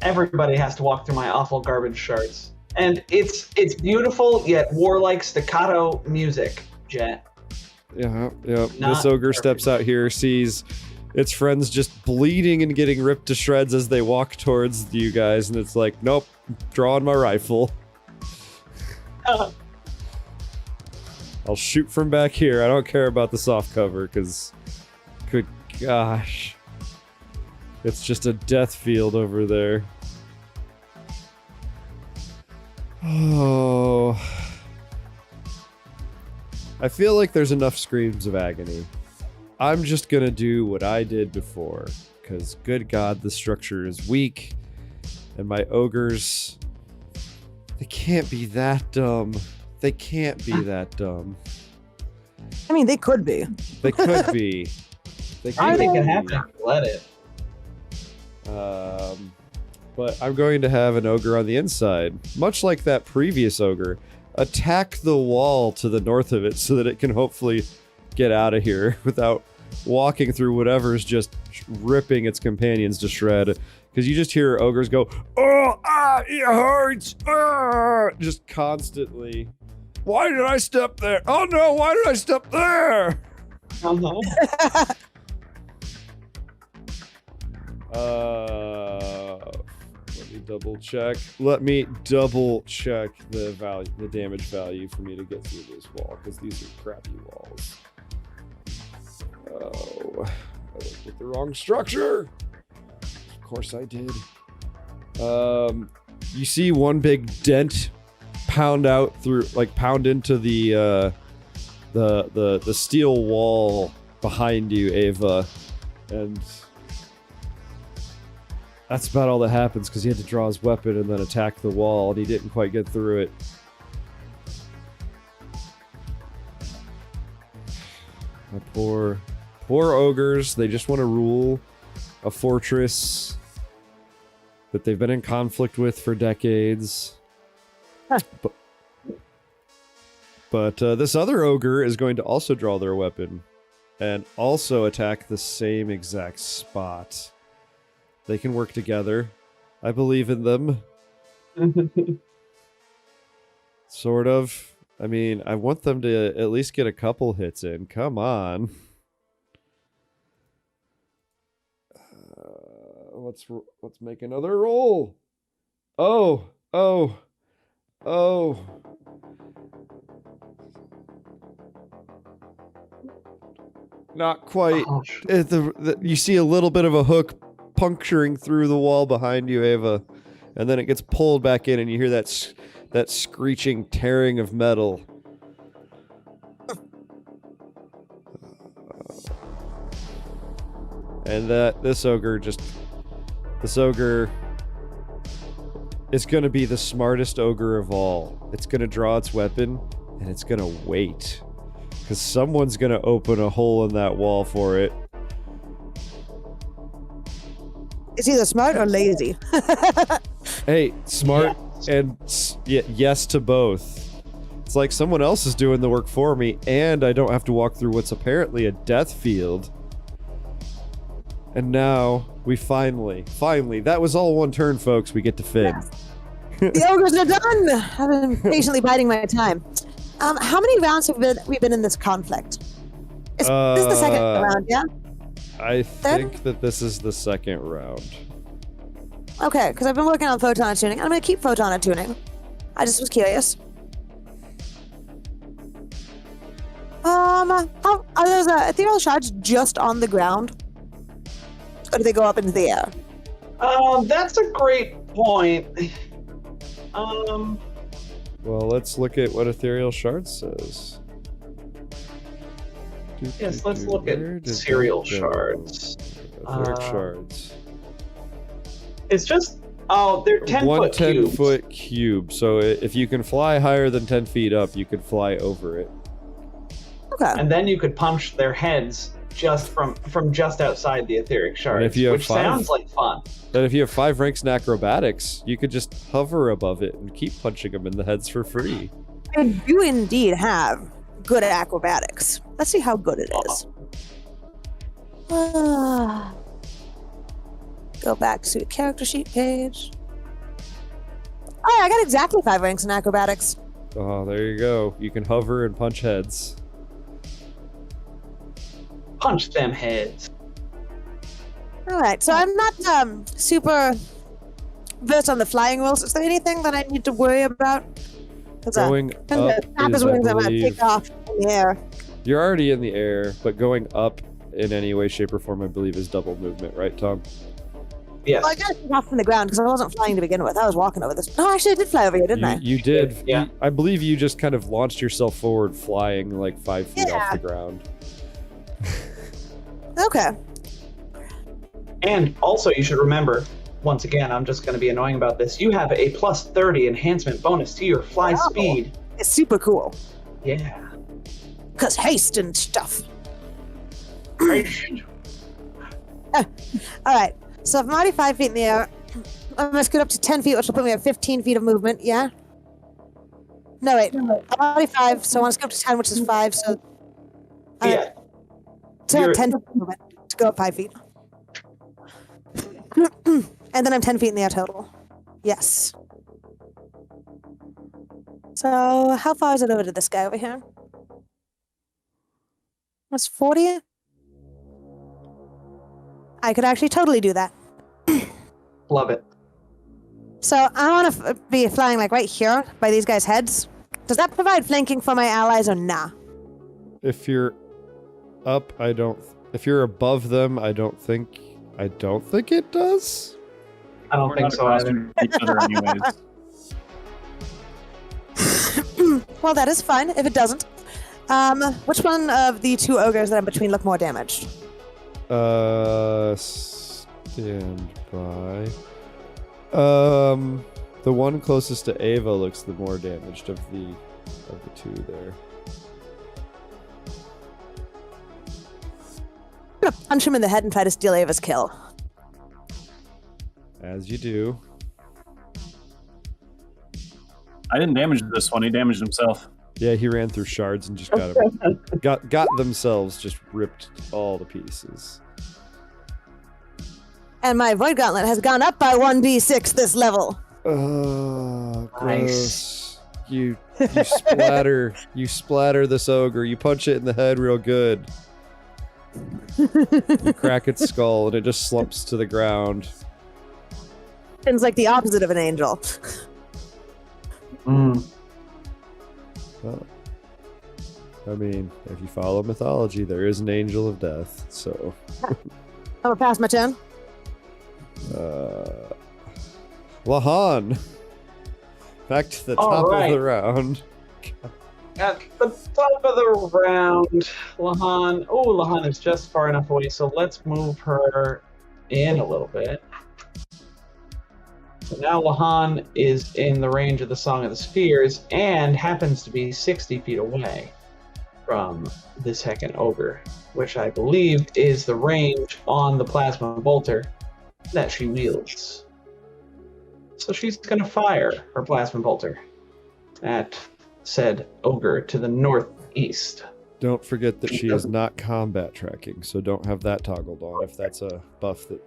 Everybody has to walk through my awful garbage shards. And it's beautiful yet warlike staccato music, Jet. Yeah. Not This ogre perfect. steps out here, sees its friends just bleeding and getting ripped to shreds as they walk towards you guys, and it's like, nope, drawing my rifle. I'll shoot from back here. I don't care about the soft cover, because, good gosh. It's just a death field over there. Oh. I feel like there's enough screams of agony. I'm just gonna do what I did before, because good God, the structure is weak, and my ogres, they can't be that dumb. They can't be that dumb. I mean, they could be. They could be. They I could think it be. happen. Let it. But I'm going to have an ogre on the inside, much like that previous ogre, attack the wall to the north of it so that it can hopefully get out of here without walking through whatever's just ripping its companions to shred. Because you just hear ogres go, "Oh, it hurts, just constantly. Why did I step there? Oh no, why did I step there? Uh-huh. Let me double check. Let me double check the value, the damage value for me to get through this wall, because these are crappy walls. Oh, I looked at the wrong structure. Of course I did. You see one big dent pound into the steel wall behind you, Ava, and that's about all that happens, because he had to draw his weapon and then attack the wall, and he didn't quite get through it. My poor ogres. They just want to rule a fortress that they've been in conflict with for decades. Huh. But this other ogre is going to also draw their weapon and also attack the same exact spot. They can work together. I believe in them. Sort of. I mean, I want them to at least get a couple hits in. Come on. Let's make another roll. Oh. Not quite. Oh, You see a little bit of a hook puncturing through the wall behind you, Ava, and then it gets pulled back in, and you hear that screeching tearing of metal. And this ogre is going to be the smartest ogre of all. It's going to draw its weapon, and it's going to wait, because someone's going to open a hole in that wall for it. It's either smart or lazy. Hey, smart and yes to both. It's like someone else is doing the work for me, and I don't have to walk through what's apparently a death field. And now we finally, that was all one turn, folks. We get to Finn. Yes. The ogres are done. I've been patiently biding my time. How many rounds have we been in this conflict? This is the second round, yeah? I think that this is the second round. Okay, because I've been working on photon tuning. I'm going to keep photon tuning. I just was curious. Are those ethereal shards just on the ground? Or do they go up into the air? That's a great point. Well, let's look at what ethereal shard says. Yes, let's look at serial shards. Etheric shards. It's just, they're 10 One foot cubes. 10-foot cube. So if you can fly higher than 10 feet up, you could fly over it. Okay. And then you could punch their heads just from just outside the etheric shards, if you have which 5 sounds like fun. Then if you have 5 ranks in acrobatics, you could just hover above it and keep punching them in the heads for free. I do indeed have good at acrobatics. Let's see how good it is. Go back to character sheet page. Oh, I got exactly 5 ranks in acrobatics. Oh, there you go. You can hover and punch heads. Punch them heads. All right, so I'm not super versed on the flying rules. Is there anything that I need to worry about? Going up is, I wings I'm gonna believe, take off in the air. you're already in the air, but going up in any way, shape, or form, I believe, is double movement, right, Tom? Yes. Well, I got to take off from the ground because I wasn't flying to begin with. I was walking over this. No, actually, I did fly over here, didn't I? You did. Yeah. I believe you just kind of launched yourself forward, flying like 5 feet off the ground. Okay. And also, you should remember, once again, I'm just going to be annoying about this. You have a plus 30 enhancement bonus to your fly speed. It's super cool. Yeah. Because haste and stuff. All right. So if I'm already 5 feet in the air, I must get up to 10 feet, which will put me at 15 feet of movement, yeah? No, wait. I'm already 5, so I want to go up to 10, which is 5, so... Yeah. So You're- 10 feet of movement to go up 5 feet. And then I'm 10 feet in the air total. Yes. So how far is it over to this guy over here? That's 40? I could actually totally do that. Love it. So I want to be flying like right here by these guys' heads. Does that provide flanking for my allies or nah? If you're up, I don't. If you're above them, I don't think it does. I don't We're think not so across either. from each other anyways. Well, that is fine if it doesn't. Which one of the 2 ogres that I'm between look more damaged? Stand by. The one closest to Ava looks the more damaged of the 2 there. I'm gonna punch him in the head and try to steal Ava's kill. As you do. I didn't damage this one. He damaged himself. Yeah, he ran through shards and just got themselves just ripped all to pieces. And my Void Gauntlet has gone up by 1d6 this level. Oh, gross. Nice. You splatter this ogre. You punch it in the head real good. You crack its skull and it just slumps to the ground. It's like the opposite of an angel. Mm. Well, I mean, if you follow mythology, there is an angel of death, so... I'm gonna pass my turn. Lahan! Back to the top of the round. At the top of the round, Lahan. Oh, Lahan is just far enough away, so let's move her in a little bit. So now Lahan is in the range of the Song of the Spheres and happens to be 60 feet away from the second ogre, which I believe is the range on the plasma bolter that she wields. So she's going to fire her plasma bolter at said ogre to the northeast. Don't forget that she is not combat tracking, so don't have that toggled on if that's a buff that...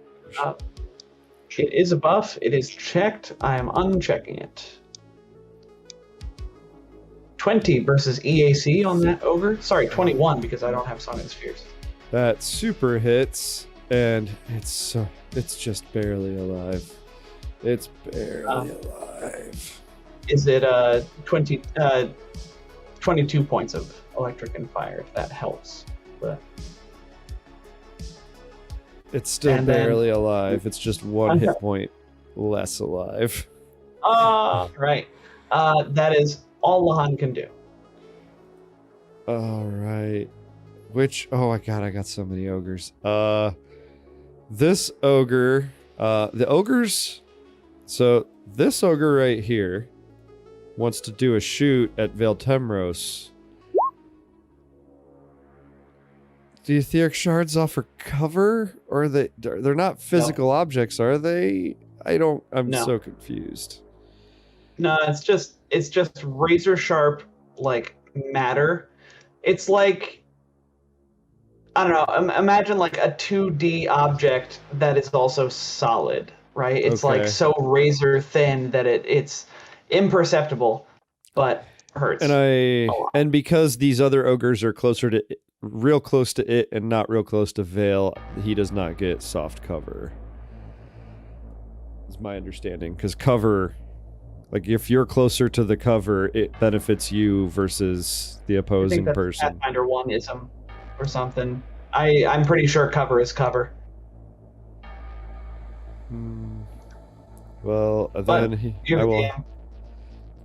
It is a buff. It is checked. I am unchecking it. 20 versus EAC on that ogre. Sorry, 21 because I don't have Song of the Spheres. That super hits, and it's just barely alive. It's barely alive. Is it 22 points of electric and fire, if that helps. But It's still And then- barely alive. It's just one hit point less alive. right. That is all Lahan can do. All right. Oh my god, I got so many ogres. This ogre, the ogres. So this ogre right here wants to do a shoot at Veltemros. Do etheric shards offer cover, or they're not physical objects, are they? I'm No. so confused. No, it's just razor sharp like matter. It's like I don't know. Imagine like a 2D object that is also solid, right? It's like Okay. so razor thin that it's imperceptible, but hurts. And because these other ogres are real close to it and not real close to Vale, he does not get soft cover. Is my understanding, because cover, like if you're closer to the cover, it benefits you versus the I opposing think that's person. Pathfinder 1-ism or something. I'm pretty sure cover is cover. Well, But then I will. game.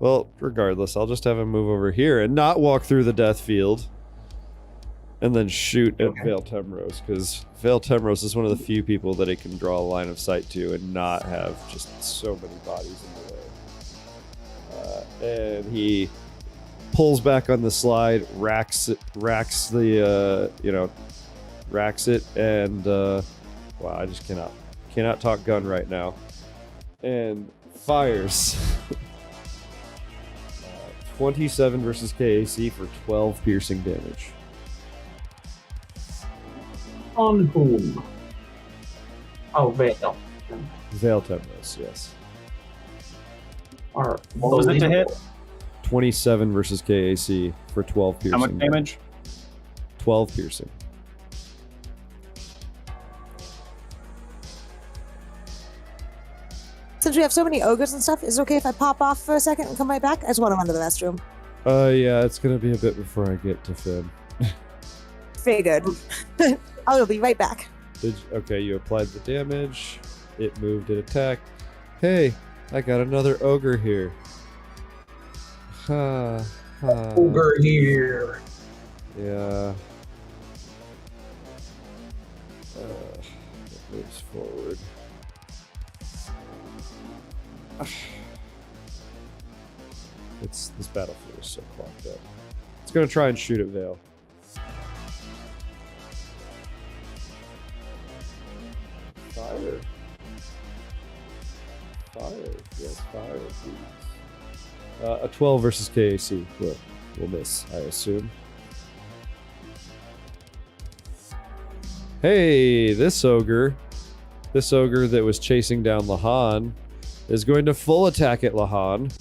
Well, regardless, I'll just have him move over here and not walk through the death field, and then shoot at Vale Temrose, because Vale Temrose is one of the few people that it can draw a line of sight to and not have just so many bodies in the way. And he pulls back on the slide, racks it, and wow, I just cannot talk gun right now, and fires. 27 versus KAC for 12 piercing damage. On whom? Oh, Vale. Vale Temnos, yes. What was it to hit? 27 versus KAC for 12 piercing. How much damage? 12 piercing. Since we have so many ogres and stuff, is it okay if I pop off for a second and come right back? I just want to run to the restroom. Yeah, it's gonna be a bit before I get to Finn. Figured. I'll be right back. Okay, you applied the damage. It moved, it attacked. Hey, I got another ogre here. Ogre here. Yeah. It moves forward. This battlefield is so clogged up. It's gonna try and shoot at Vale. Fire. Yes, fire, please. A 12 versus KAC will miss, I assume. Hey, this ogre that was chasing down Lahan is going to full attack at Lahan.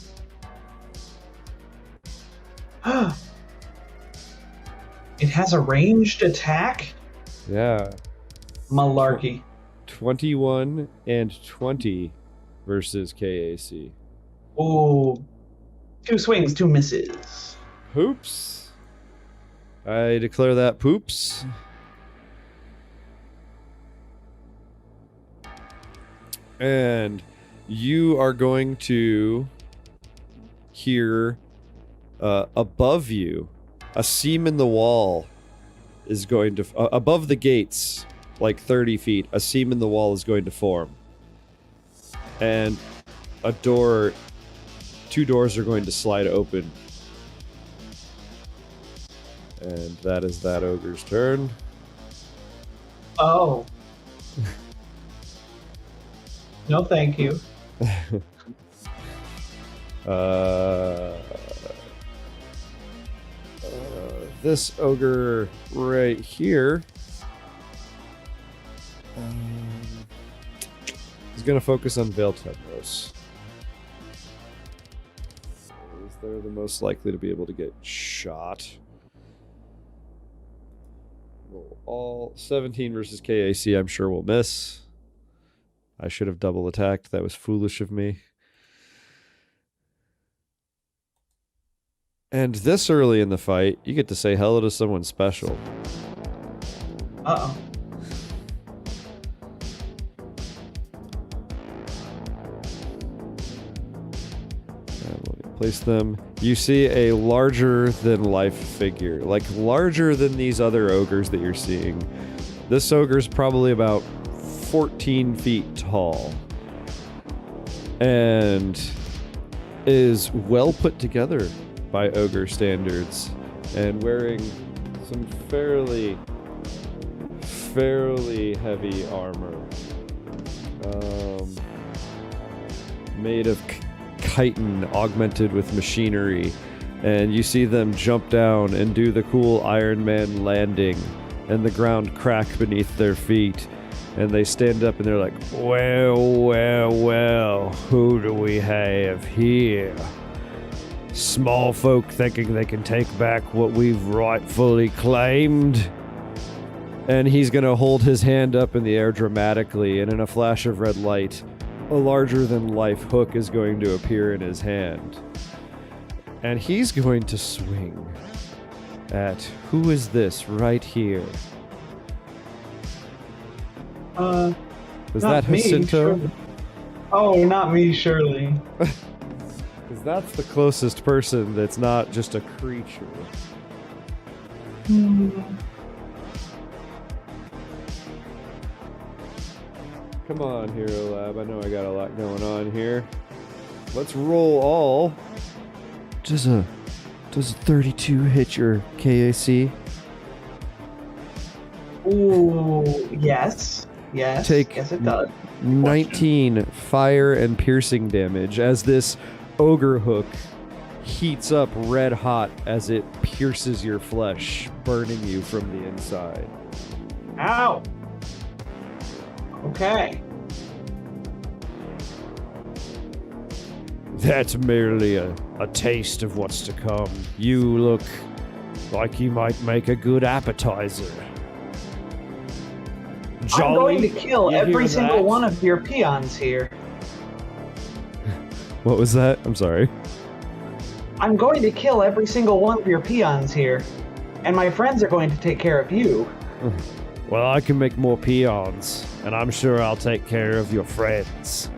It has a ranged attack? Yeah. Malarkey. 21 and 20 versus KAC. Ooh. 2 swings, 2 misses. Poops. I declare that poops. And you are going to hear above you, a seam in the wall is going to... above the gates, like 30 feet, a seam in the wall is going to form. And a door... 2 doors are going to slide open. And that is that ogre's turn. Oh. No, thank you. This ogre right here is going to focus on Vale Temros. They're the most likely to be able to get shot. Roll all 17 versus KAC, I'm sure will miss. I should have double attacked. That was foolish of me. And this early in the fight, you get to say hello to someone special. Uh-oh. Place them. You see a larger than life figure, like larger than these other ogres that you're seeing. This ogre's probably about 14 feet tall and is well put together by ogre standards and wearing some fairly heavy armor made of chitin augmented with machinery, and you see them jump down and do the cool Iron Man landing and the ground crack beneath their feet. And they stand up and they're like, well, who do we have here? Small folk thinking they can take back what we've rightfully claimed? And he's gonna hold his hand up in the air dramatically, and in a flash of red light, a larger-than-life hook is going to appear in his hand. And he's going to swing at, who is this right here? Is that me, Jacinto? surely. Oh, not me, surely. Because that's the closest person that's not just a creature. Come on, Hero Lab. I know I got a lot going on here. Let's roll all. Does a 32 hit your KAC? Ooh, yes. Yes. Yes, it does. 19 fire and piercing damage as this ogre hook heats up red hot as it pierces your flesh, burning you from the inside. Ow. Okay. That's merely a taste of what's to come. You look like you might make a good appetizer. Jolly, I'm going to kill you every hear single that? one of your peons here. What was that? I'm sorry. I'm going to kill every single one of your peons here. And my friends are going to take care of you. Well, I can make more peons, and I'm sure I'll take care of your friends.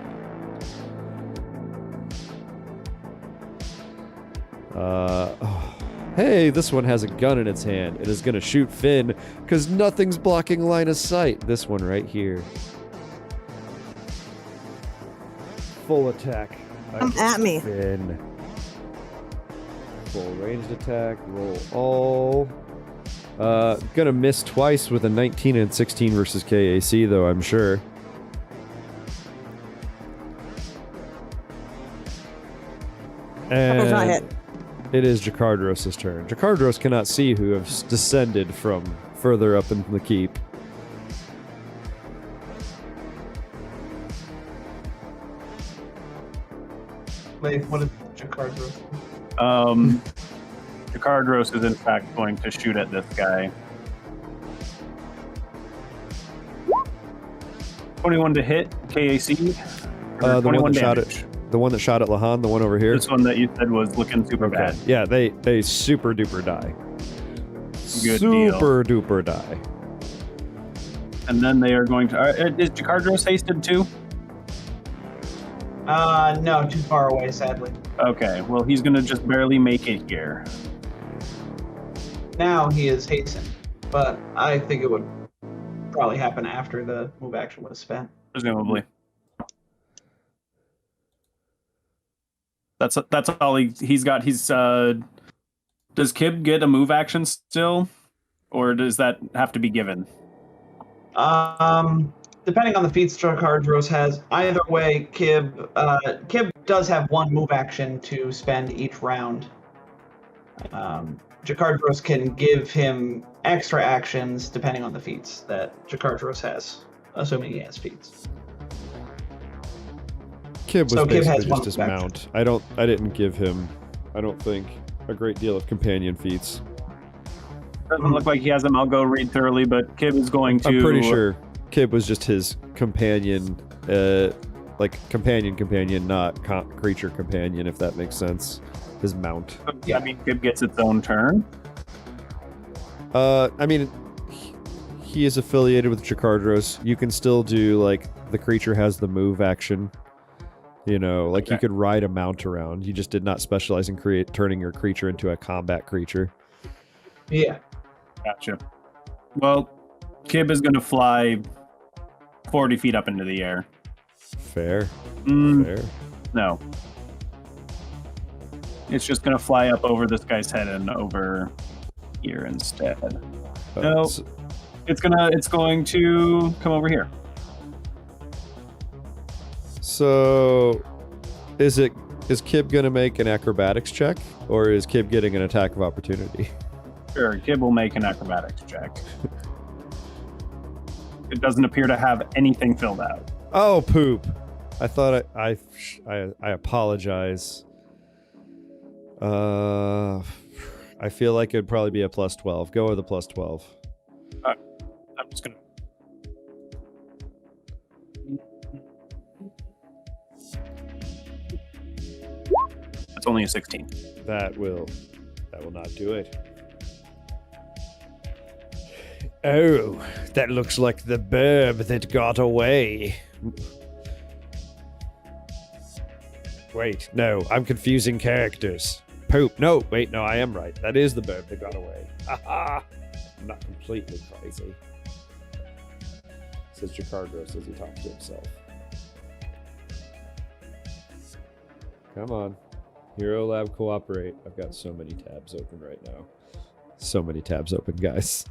Hey, this one has a gun in its hand. It is going to shoot Finn, because nothing's blocking line of sight. This one right here. Full attack. Come at me. Finn. Full ranged attack. Roll all. Gonna miss twice with a 19 and 16 versus KAC, though, I'm sure. That does not And hit. it is Jakardros' turn. Jakardros cannot see who has descended from further up in the keep. Wait, what is Jakardros? Jakardros is in fact going to shoot at this guy. 21 to hit, KAC. The one 21 that shot damage. at the one that shot at Lahan, the one over here. This one that you said was looking super bad. Yeah, they super duper die. Good deal. Super duper die. And then they are going to. Is Jakardros hasted too? No, too far away, sadly. Okay, well, he's going to just barely make it here. Now he is hastened, but I think it would probably happen after the move action was spent. Presumably. That's all he's got. Does Kib get a move action still, or does that have to be given? Depending on the feats Jakardros has, either way, Kib does have one move action to spend each round. Jakardros can give him extra actions depending on the feats that Jakardros has, assuming he has feats. Kib was So Kib has basically one just his move action. mount. I didn't give him, I don't think, a great deal of companion feats. Doesn't look like he has them. I'll go read thoroughly, but Kib is going to. I'm pretty sure Kib was just his companion, like companion, not creature companion, if that makes sense. His mount. I mean, Kib gets its own turn. I mean, he is affiliated with Jakardros. You can still do, like, the creature has the move action. You know, like you could ride a mount around. You just did not specialize in turning your creature into a combat creature. Yeah. Gotcha. Well, Kib is going to fly 40 feet up into the air. Fair. Fair. No. It's just going to fly up over this guy's head and over here instead. No. s- It's going to come over here. So, is Kib gonna make an acrobatics check, or is Kib getting an attack of opportunity? Sure, Kib will make an acrobatics check. It doesn't appear to have anything filled out. Oh, poop. I thought I apologize. I feel like it'd probably be a plus 12. Go with a plus 12. I'm just gonna. That's only a 16. That will not do it. Oh, that looks like the burb that got away. Wait, no, I'm confusing characters. Poop. No, wait, no, I am right. That is the burb that got away. Haha. I'm not completely crazy. Says Jacargos as he talks to himself. Come on. Hero Lab cooperate. I've got so many tabs open right now. So many tabs open, guys.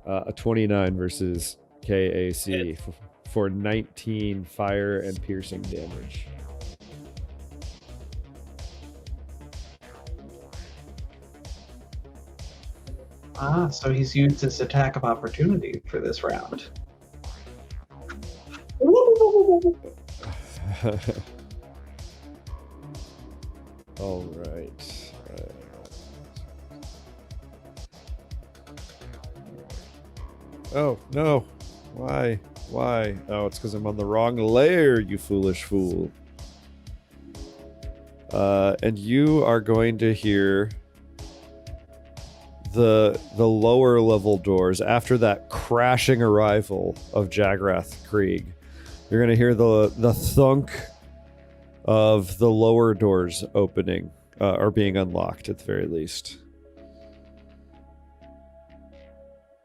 A 29 versus KAC for 19 fire and piercing damage. Ah, so he's used his attack of opportunity for this round. All right. Oh, no. Why? Why? Oh, it's because I'm on the wrong layer, you foolish fool. And you are going to hear the lower level doors after that crashing arrival of Jagrath Krieg. You're going to hear the thunk of the lower doors opening, or being unlocked at the very least.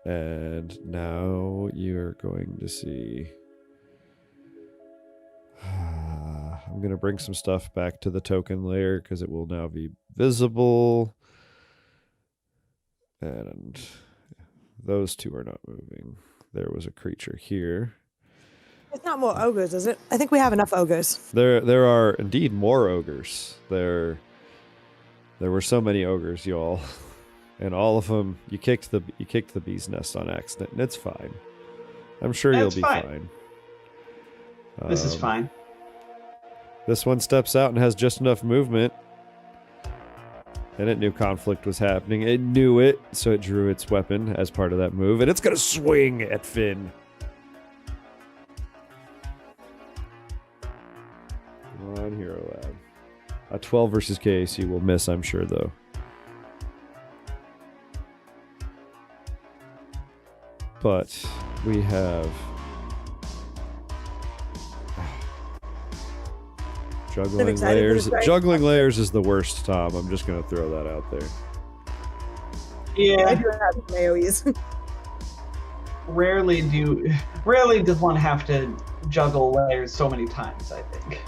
And now you're going to see... I'm going to bring some stuff back to the token layer because it will now be visible. And those two are not moving. There was a creature here. It's not more ogres, is it? I think we have enough ogres. There are indeed more ogres. There were so many ogres, y'all. And all of them, you kicked the bee's nest on accident, and it's fine. I'm sure you'll be fine. This is fine. This one steps out and has just enough movement. And it knew conflict was happening. It knew it, so it drew its weapon as part of that move, and it's gonna swing at Finn. Come on, Hero Lab. A 12 versus KAC will miss, I'm sure, though. But we have juggling layers. Juggling layers is the worst, Tom. I'm just gonna throw that out there. Yeah. I do have AoEs. Rarely does one have to juggle layers so many times, I think.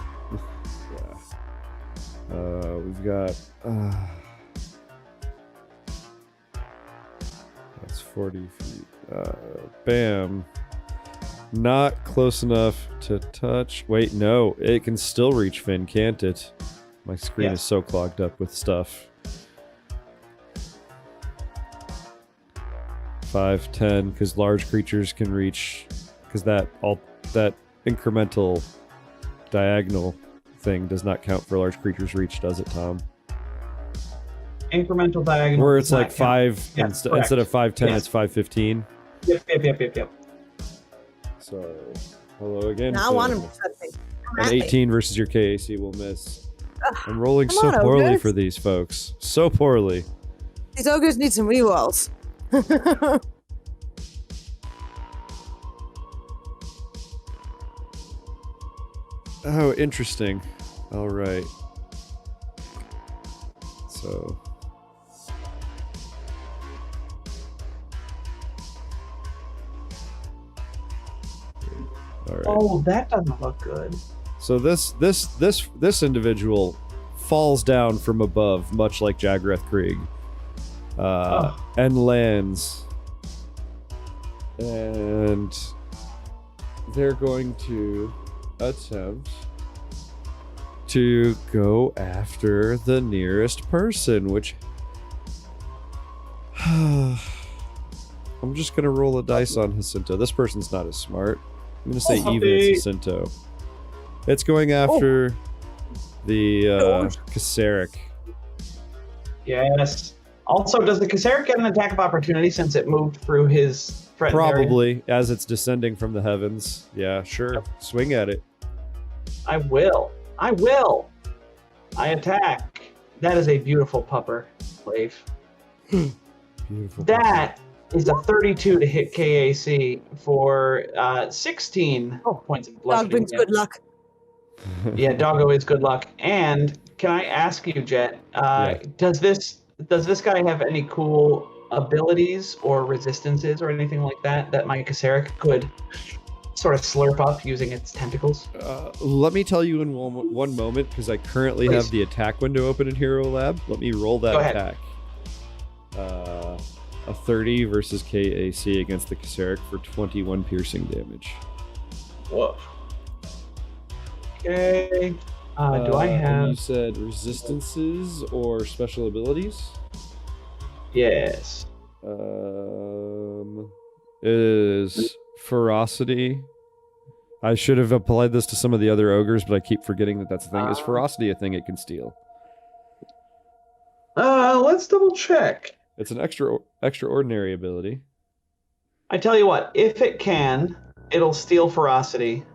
Yeah. We've got that's 40 feet. Bam. Not close enough to touch. Wait, no. It can still reach Finn, can't it? My screen is so clogged up with stuff. 5, 10, because large creatures can reach, because that incremental diagonal thing does not count for large creatures reach, does it, Tom? Incremental diagonal. Where it's like 5 instead of 5, 10, it's 5, 15. Yep. So, hello again. Now I want him to touch me. An 18 versus your KAC will miss. I'm rolling so poorly for these folks. So poorly. These ogres need some rerolls. Oh, interesting. All right. So... All right. Oh, that doesn't look good. So this individual falls down from above, much like Jagrath Krieg, and lands. And they're going to attempt to go after the nearest person, which I'm just gonna roll a dice on Jacinto. This person's not as smart. I'm gonna say even it's Jacinto. It's going after the Kaseric. Yes. Also, does the Kaseric get an attack of opportunity since it moved through his threatened area? Probably, as it's descending from the heavens. Yeah, sure. Swing at it. I will. I attack. That is a beautiful pupper, Leif. Beautiful. That is a 32 to hit KAC for 16 points of bludgeoning. Dog brings good luck. Yeah, doggo is good luck. And can I ask you, Jet, does this guy have any cool abilities or resistances or anything like that my Kaseric could sort of slurp up using its tentacles? Let me tell you in one moment, because I currently have the attack window open in Hero Lab. Let me roll that attack. A 30 versus KAC against the Kaseric for 21 piercing damage. Whoa. Okay. Do I have... You said resistances or special abilities? Yes. Is ferocity... I should have applied this to some of the other ogres, but I keep forgetting that that's a thing. Is ferocity a thing it can steal? Let's double check. It's an extraordinary ability. I tell you what, if it can, it'll steal ferocity,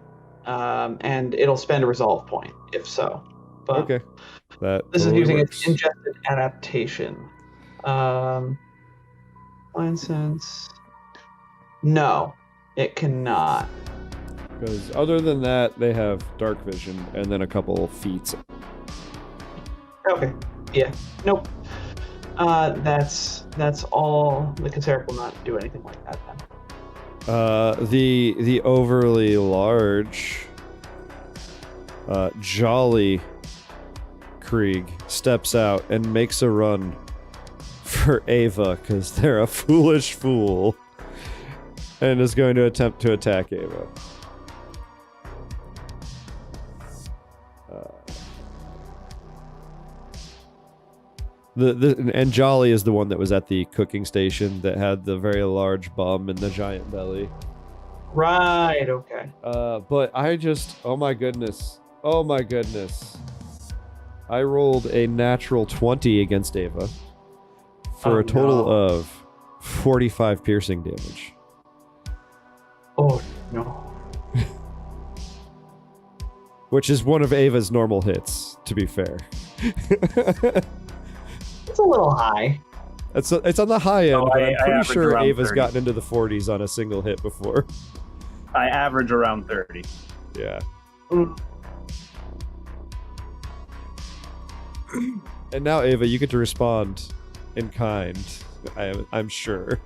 and it'll spend a resolve point, if so. But okay. This is using its ingested adaptation. Fine sense. No, it cannot. Because other than that, they have dark vision and then a couple feats. Okay. Yeah. Nope. That's all. The Kaseric will not do anything like that then. The overly large Jolly Krieg steps out and makes a run for Ava because they're a foolish fool, and is going to attempt to attack Ava. And Jolly is the one that was at the cooking station that had the very large bum and the giant belly. Right, okay. But I just... Oh my goodness. I rolled a natural 20 against Ava for a total of 45 piercing damage. Oh, no. Which is one of Ava's normal hits, to be fair. It's a little high. It's on the high end, but I'm pretty sure Ava's 30. gotten into the 40s on a single hit before. I average around 30. Yeah. Mm. And now, Ava, you get to respond in kind, I'm sure.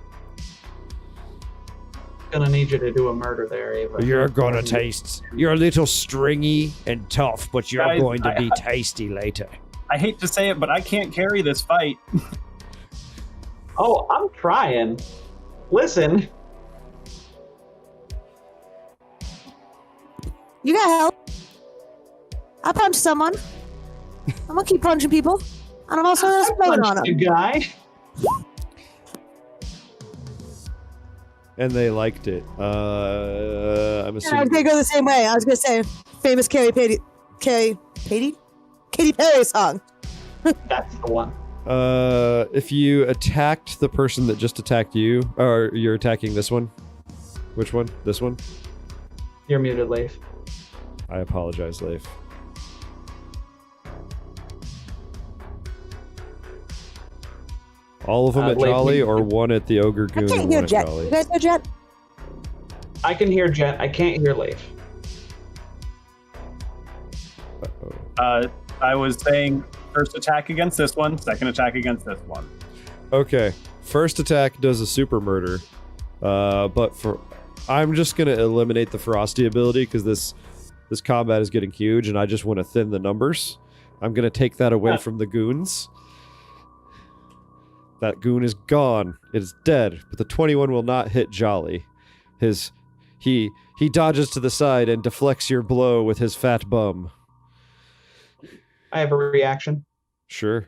Gonna need you to do a murder there, Ava. You're gonna taste. You're a little stringy and tough, but you're going to be tasty later. I hate to say it, but I can't carry this fight. Oh, I'm trying. Listen. You got help. I punched someone. I'm gonna keep punching people. And I'm also gonna explode on them. You guy. And they liked it. I'm I was assuming. gonna go the same way. I was gonna say famous Katy Perry song. That's the one. If you attacked the person that just attacked you, or you're attacking this one. Which one? This one? You're muted, Leif. I apologize, Leif. All of them at Leif, Jolly, or one at the Ogre I Goon can't and hear one at Jet. Jolly? You guys hear Jet? I can hear Jet. I can't hear Leif. Uh-oh. I was saying first attack against this one, second attack against this one. Okay. First attack does a super murder. But I'm just gonna eliminate the ferocity ability because this combat is getting huge and I just want to thin the numbers. I'm gonna take that away from the goons. That goon is gone. It is dead. But the 21 will not hit Jolly. He dodges to the side and deflects your blow with his fat bum. I have a reaction. Sure.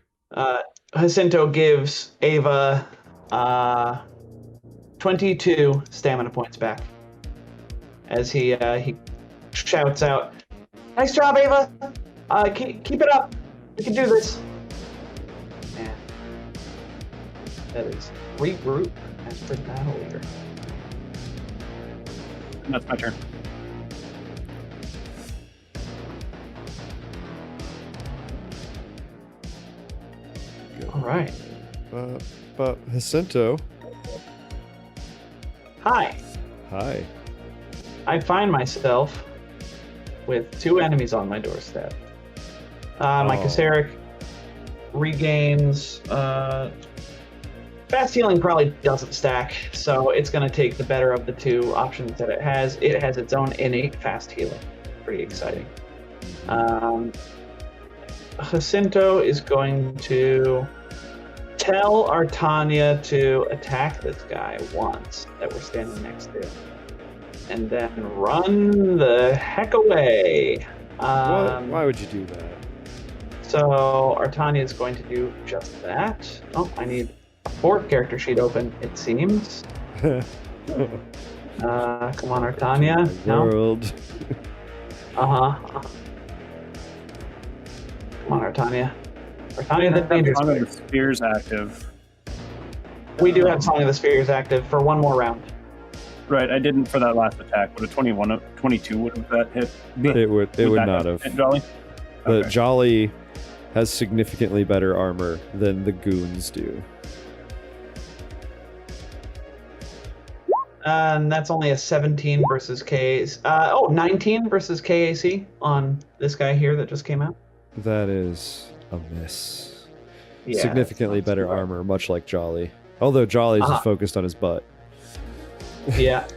Jacinto gives Ava 22 stamina points back as he shouts out, "Nice job, Ava! Keep it up. We can do this." Man, that is regroup as per battle leader. That's my turn. All right. But Jacinto. Hi. Hi. I find myself with 2 enemies on my doorstep. My Kaseric regains fast healing probably doesn't stack, so it's going to take the better of the 2 options that it has. It has its own innate fast healing. Pretty exciting. Jacinto is going to tell Artania to attack this guy once that we're standing next to, and then run the heck away. Why would you do that? So Artania is going to do just that. Oh, I need a 4th character sheet open, it seems. Come on, Artania. No? World. Uh-huh. Come on, Artania. Artania the Dangerous. Song of the Spears active. We do have Song of the Spheres active for 1 more round. Right, I didn't for that last attack. Would a 22 would have that hit? It would not have. Hit Jolly? The Okay. Jolly has significantly better armor than the goons do. And that's only a 17 versus KAC. 19 versus KAC on this guy here that just came out. That is a miss. Yeah, Significantly it's not better too bad. armor, much like Jolly. Although Jolly's just focused on his butt. Yeah.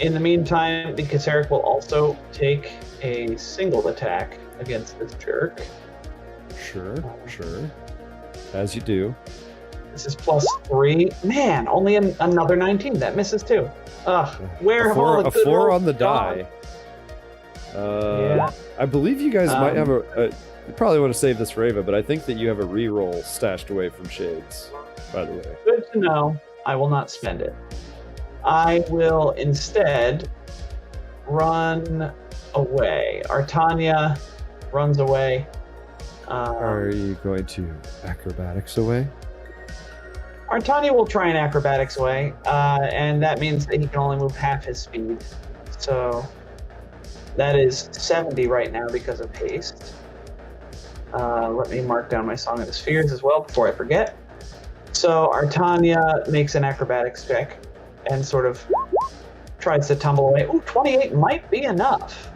In the meantime, the Kaseric will also take a single attack against this jerk. Sure. As you do. This is +3. Man, only another 19. That misses too. Ugh. Where have all the A good 4 rolls on the gone? die. Yeah. I believe you guys might have you probably want to save this for Ava, but I think that you have a reroll stashed away from Shades, by the way. Good to know. I will not spend it. I will instead run away. Artania runs away. Are you going to acrobatics away? Artania will try and acrobatics away, and that means that he can only move half his speed. So that is 70 right now because of haste. Let me mark down my Song of the Spheres as well before I forget. So Artania makes an acrobatics check and sort of tries to tumble away. Ooh, 28 might be enough.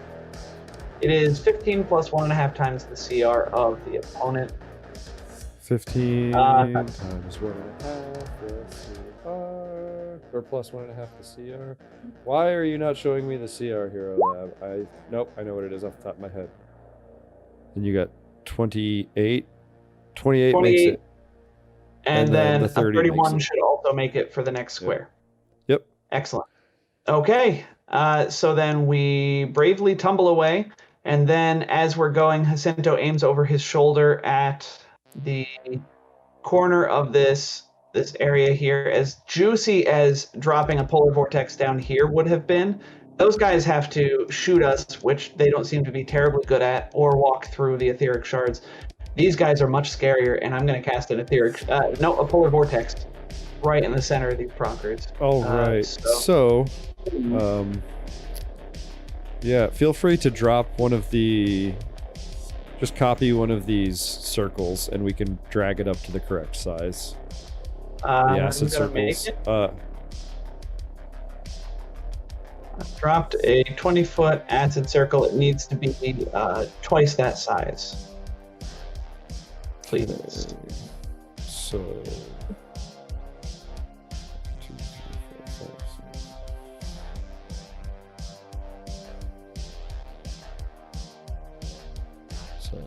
It is 15 plus 1.5 times the CR of the opponent. 15 times 1.5 the CR, or plus 1.5 the CR. Why are you not showing me the CR, Hero Lab? Nope, I know what it is off the top of my head. And you got 28. 28 makes it. And then the a 30 31 makes it. should also make it for the next square. Yep. Excellent. Okay, so then we bravely tumble away, and then as we're going, Jacinto aims over his shoulder at the corner of this area here. As juicy as dropping a polar vortex down here would have been, those guys have to shoot us, which they don't seem to be terribly good at, or walk through the etheric shards. These guys are much scarier, and I'm going to cast a polar vortex right in the center of these pronkers. All right. So, yeah, feel free to drop one of the... Just copy one of these circles, and we can drag it up to the correct size. The acid circles. I've dropped a 20-foot acid circle. It needs to be twice that size. Please. So... 2, 3, 4, 5, 6. So,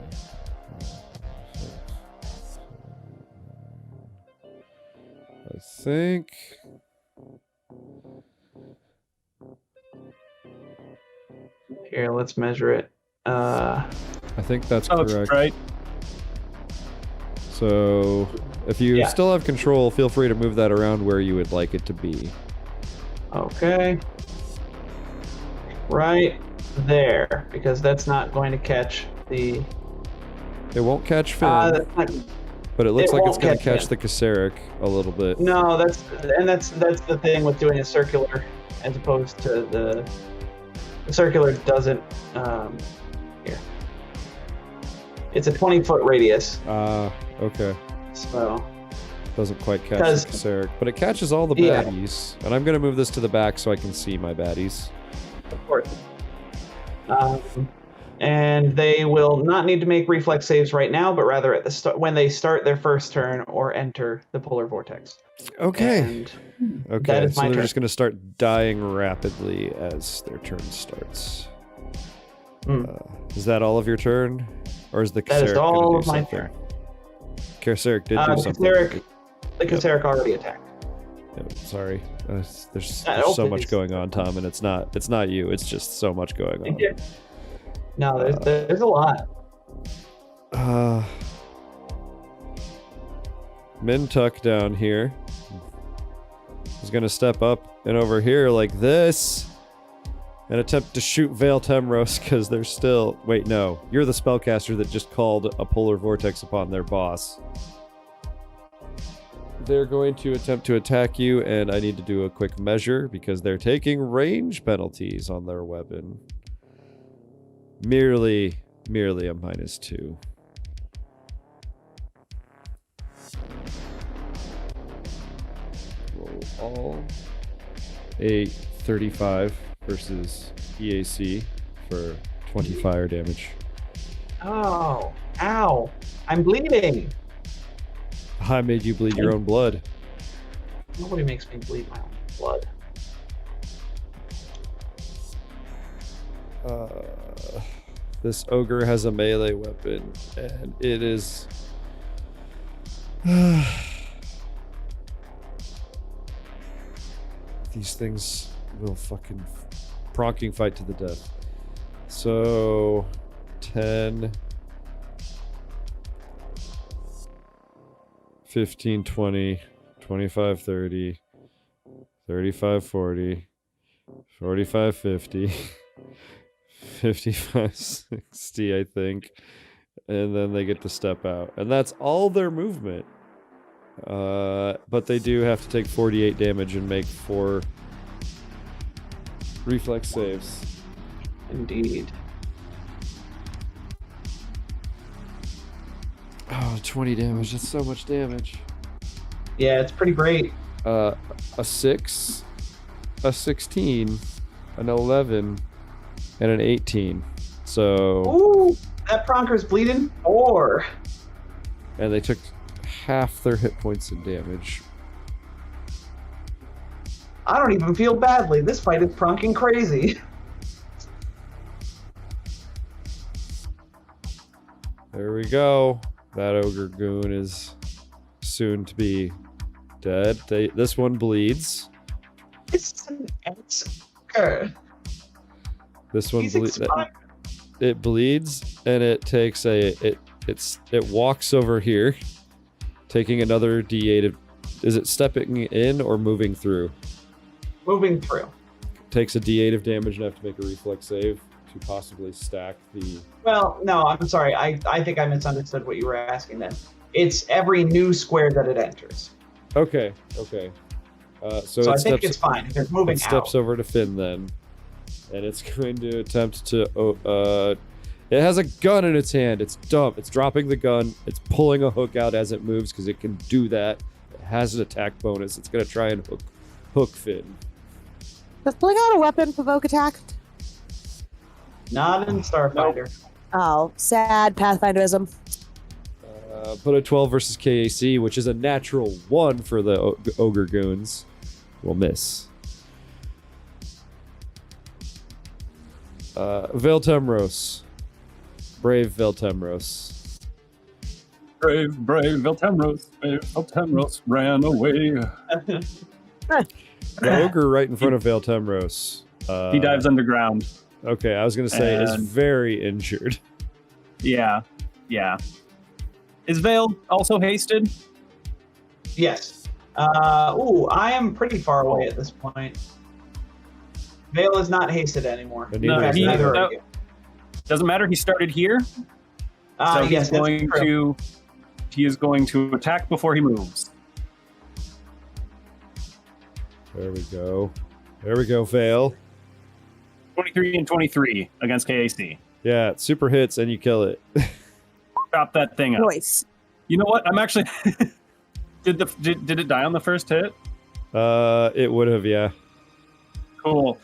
I think... Here, let's measure it. I think that's That looks correct. right. So If you Yeah. still have control, feel free to move that around where you would like it to be. Okay. Right there, because that's not going to catch the. It won't catch Finn, That's not, but it looks like it's won't going to catch Finn. the Kasseric a little bit. No, that's the thing with doing a circular as opposed to the circular doesn't. Here, it's a 20-foot radius, Okay. so Doesn't quite catch Because- the Kasseric, but it catches all the Yeah. baddies. And I'm going to move this to the back so I can see my baddies. of course. And they will not need to make reflex saves right now, but rather at the start when they start their first turn or enter the polar vortex. Okay. And Okay, that is so my they're turn. just going to start dying rapidly as their turn starts. Hmm. Is that all of your turn? Or is the That is Kasseric all going of to do my something? turn. Kasseric did do The something. The Kasseric already attacked. Sorry. There's Oh, so much please. going on, Tom, and it's not you. It's just so much going on. Yeah. No, there's a lot. Mintuck down here is going to step up and over here like this and attempt to shoot Vale Temros because they're still... Wait, no. You're the spellcaster that just called a polar vortex upon their boss. They're going to attempt to attack you, and I need to do a quick measure because they're taking range penalties on their weapon. Merely a -2. Roll all. A 35 versus EAC for 20 fire damage. Oh, ow! I'm bleeding. I made you bleed your own blood. Nobody makes me bleed my own blood. This ogre has a melee weapon, and it is... These things will fucking pronking fight to the death. So, 10... 15, 20, 25, 30, 35, 40, 45, 50, 55, 60, I think. And then they get to step out. And that's all their movement. But they do have to take 48 damage and make 4 reflex saves. Indeed. Oh, 20 damage. That's so much damage. Yeah, it's pretty great. A 6, a 16, an 11, and an 18. So, Ooh, that Pronker's bleeding 4. and they took half their hit points in damage. I don't even feel badly. This fight is pronking crazy. There we go. That ogre goon is soon to be dead. This one bleeds. It's an ogre. This one He's bleeds. expired. It bleeds, and it takes it walks over here, taking another D8 of... Is it stepping in or moving through? Moving through. Takes a D8 of damage and have to make a reflex save to possibly stack the... Well, no, I'm sorry. I think I misunderstood what you were asking then. It's every new square that it enters. Okay. So So it I think steps, it's fine. They're moving it steps out. over to Finn then. And it's going to attempt to... it has a gun in its hand. It's dumb. It's dropping the gun. It's pulling a hook out as it moves because it can do that. It has an attack bonus. It's going to try and hook Finn. Does pulling out a weapon provoke attack? Not in Starfighter. Oh, sad Pathfinderism. Put a 12 versus KAC, which is a natural 1 for the ogre goons. Will miss. Vale Temros. Brave Vale Temros. Brave Veltemros ran away. The ogre right in front of Vale Temros. He dives underground. Okay, I was going to say is And- very injured. Yeah. Is Vale also hasted? Yes. I am pretty far away at this point. Vale is not hasted anymore. And No, neither is he- Ava. are you. Doesn't matter. He started here, so Yes, he's that's going true. to. He is going to attack before he moves. There we go. There we go, Vale. 23 and 23 against KAC. Yeah, super hits and you kill it. Chop that thing up. Choice. You know what? I'm actually. Did it die on the first hit? It would have, yeah. Cool.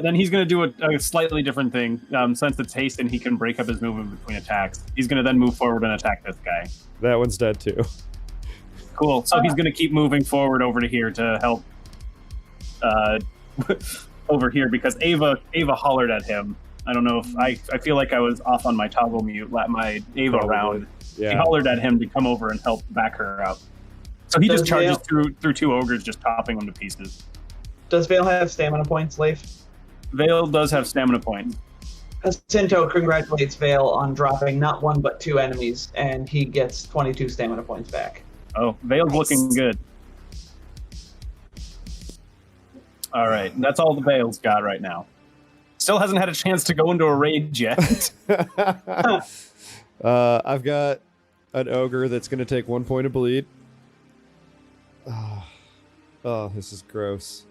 Then he's going to do a slightly different thing. Since it's haste and he can break up his movement between attacks, he's going to then move forward and attack this guy. That one's dead too. Cool. So he's going to keep moving forward over to here to help over here because Ava hollered at him. I don't know if I feel like I was off on my toggle mute, my Ava Probably. round. Yeah. He hollered at him to come over and help back her up. So he just Does charges Vale- through two ogres, just chopping them to pieces. Does Vale have stamina points, Leif? Vale does have stamina points. Jacinto congratulates Vale on dropping not one but two enemies, and he gets 22 stamina points back. Oh, Vale's looking good. All right, that's all the Vale's got right now. Still hasn't had a chance to go into a rage yet. I've got an ogre that's going to take 1 point of bleed. Oh, this is gross.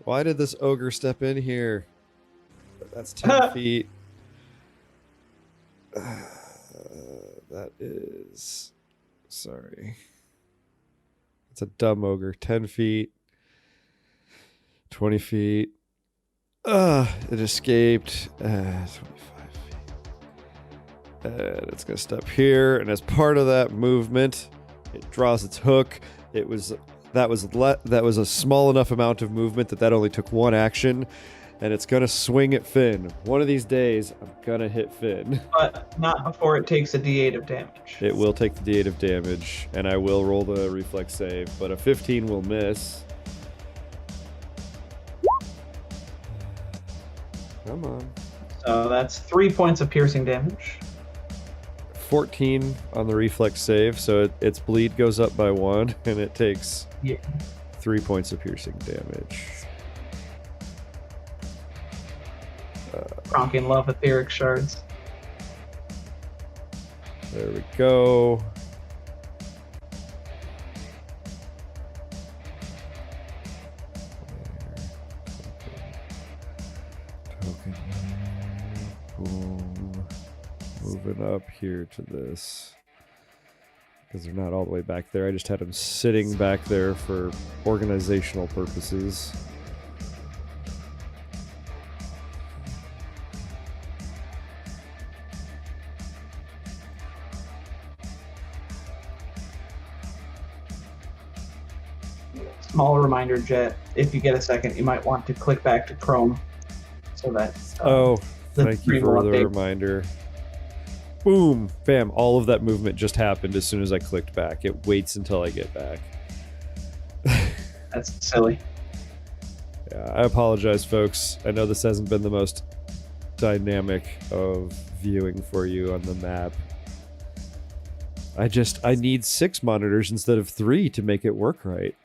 Why did this ogre step in here? That's 10 feet. That is... Sorry. It's a dumb ogre. 10 feet. 20 feet. It escaped. 25 feet. And it's going to step here. And as part of that movement, it draws its hook. That was a small enough amount of movement that only took one action. And it's going to swing at Finn. One of these days, I'm going to hit Finn. But not before it takes a d8 of damage. It will take the d8 of damage, and I will roll the reflex save, but a 15 will miss. Come on. So that's 3 points of piercing damage. 14 on the reflex save, so its bleed goes up by 1, and it takes Yeah. 3 points of piercing damage. Kronk in love etheric shards. There we go. Token. Boom. Moving up here to this. Because they're not all the way back there. I just had them sitting back there for organizational purposes. Small reminder, Jet. If you get a second, you might want to click back to Chrome so that Oh, the thank you screen for will the update. reminder. Boom, bam, all of that movement just happened as soon as I clicked back. It waits until I get back. That's silly. Yeah, I apologize, folks. I know this hasn't been the most dynamic of viewing for you on the map. I need 6 monitors instead of 3 to make it work right.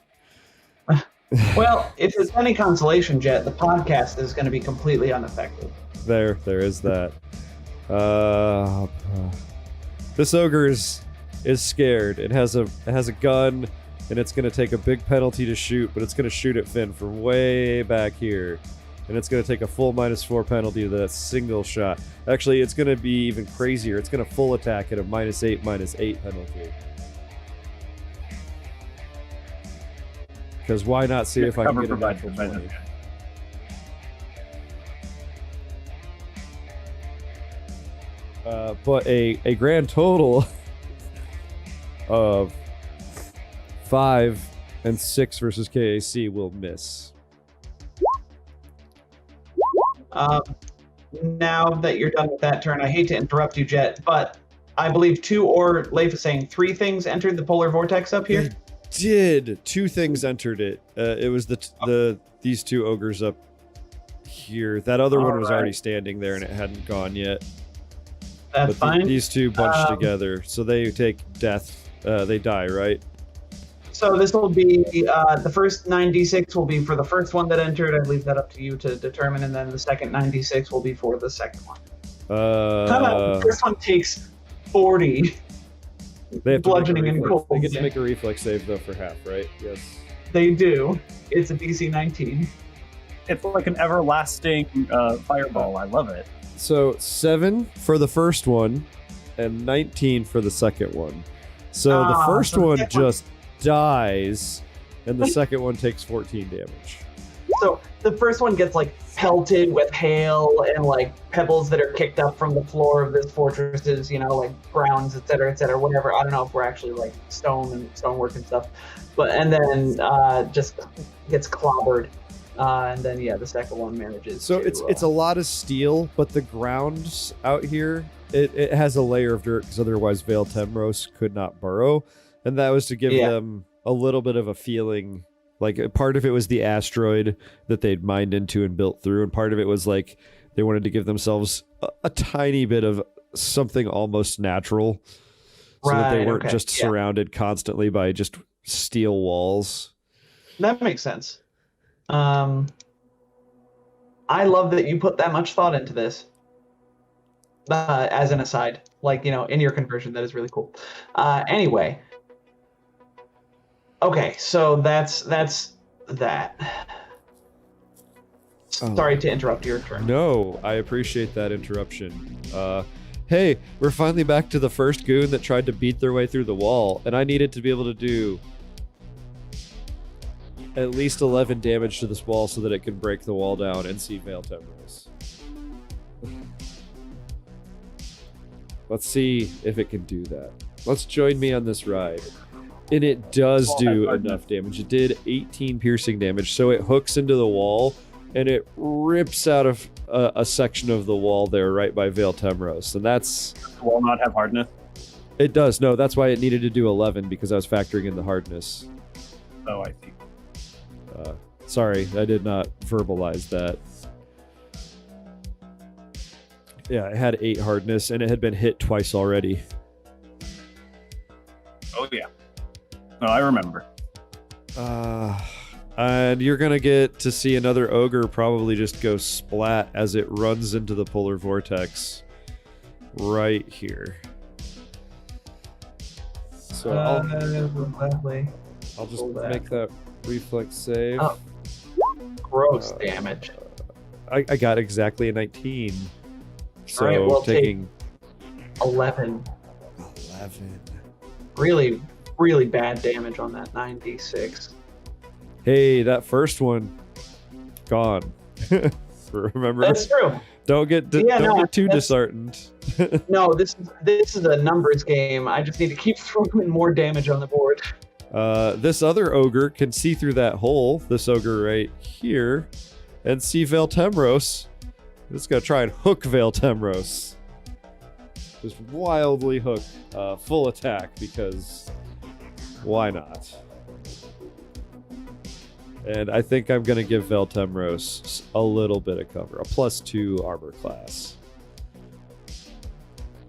Well, if there's any consolation, Jet, the podcast is going to be completely unaffected. There is that. This ogre is scared. It has a gun, and it's gonna take a big penalty to shoot, but it's gonna shoot at Finn from way back here, and it's gonna take a full -4 penalty to that single shot. Actually, it's gonna be even crazier. It's gonna full attack at a -8 penalty. Because why not see if I can Cover get a provided natural by 20? this guy. But a grand total of 5 and 6 versus KAC will miss. Now that you're done with that turn, I hate to interrupt you, Jet, but I believe 2 or Leif is saying 3 things entered the polar vortex up here. Did 2 things entered it? It was these 2 ogres up here. That other one was Alright. already standing there and it hadn't gone yet. That's But fine. these 2 bunched together, so they take death. They die, right? So this will be the first 9d6 will be for the first one that entered. I leave that up to you to determine, and then the second 9d6 will be for the second one. The first one takes 40. They have Bludgeoning and cold. They get to make a reflex save though for half, right? Yes. They do. It's a DC 19. It's like an everlasting fireball. I love it. So 7 for the first one, and 19 for the second one. So the first so the one second one- just dies, and the second one takes 14 damage. So the first one gets like pelted with hail and like pebbles that are kicked up from the floor of this fortress's, like grounds, et cetera, whatever. I don't know if we're actually like stone and stonework and stuff, and then just gets clobbered, and then the second one manages. So to, it's a lot of steel, but the ground out here it has a layer of dirt because otherwise Vale Temros could not burrow, and that was to give them a little bit of a feeling. Like, part of it was the asteroid that they'd mined into and built through, and part of it was like they wanted to give themselves a tiny bit of something almost natural, so that they weren't just surrounded constantly by just steel walls. That makes sense. I love that you put that much thought into this. As an aside, in your conversion, that is really cool. Anyway. Okay, so that's that. Sorry to interrupt your turn. No, I appreciate that interruption. Hey, we're finally back to the first goon that tried to beat their way through the wall, and I needed to be able to do at least 11 damage to this wall so that it can break the wall down and see Vale Temros. Let's see if it can do that. Let's join me on this ride. And it does do enough damage. It did 18 piercing damage, so it hooks into the wall, and it rips out of a section of the wall there right by Vale Temros. And that's... Does the wall not have hardness? It does. No, that's why it needed to do 11, because I was factoring in the hardness. Oh, I see. Sorry, I did not verbalize that. Yeah, it had 8 hardness, and it had been hit twice already. Oh, yeah. No, I remember. And you're gonna get to see another ogre probably just go splat as it runs into the polar vortex right here. So I'll just make that reflex save. Oh. Gross damage. I got exactly a 19. So Alright, well, taking 11. 11. Really, really bad damage on that 9d6. Hey, that first one gone. Remember? That's true. Don't get too disheartened. No, this is a numbers game. I just need to keep throwing more damage on the board. This other ogre can see through that hole, this ogre right here, and see Vale Temros. It's gonna try and hook Vale Temros. Just wildly hook, full attack, because why not? And I think I'm gonna give Vale Temros a little bit of cover, a +2 armor class,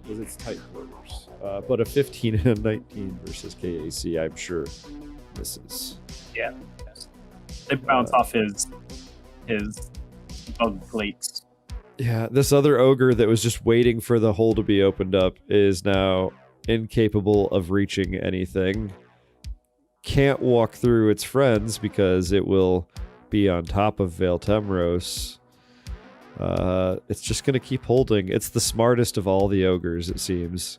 because it's tight quarters. But a 15 and a 19 versus KAC, I'm sure misses. Yeah, they bounce off his bug plates. Yeah, this other ogre that was just waiting for the hole to be opened up is now incapable of reaching anything. Can't walk through its friends because it will be on top of Vale Temros. It's just going to keep holding. It's the smartest of all the ogres, it seems.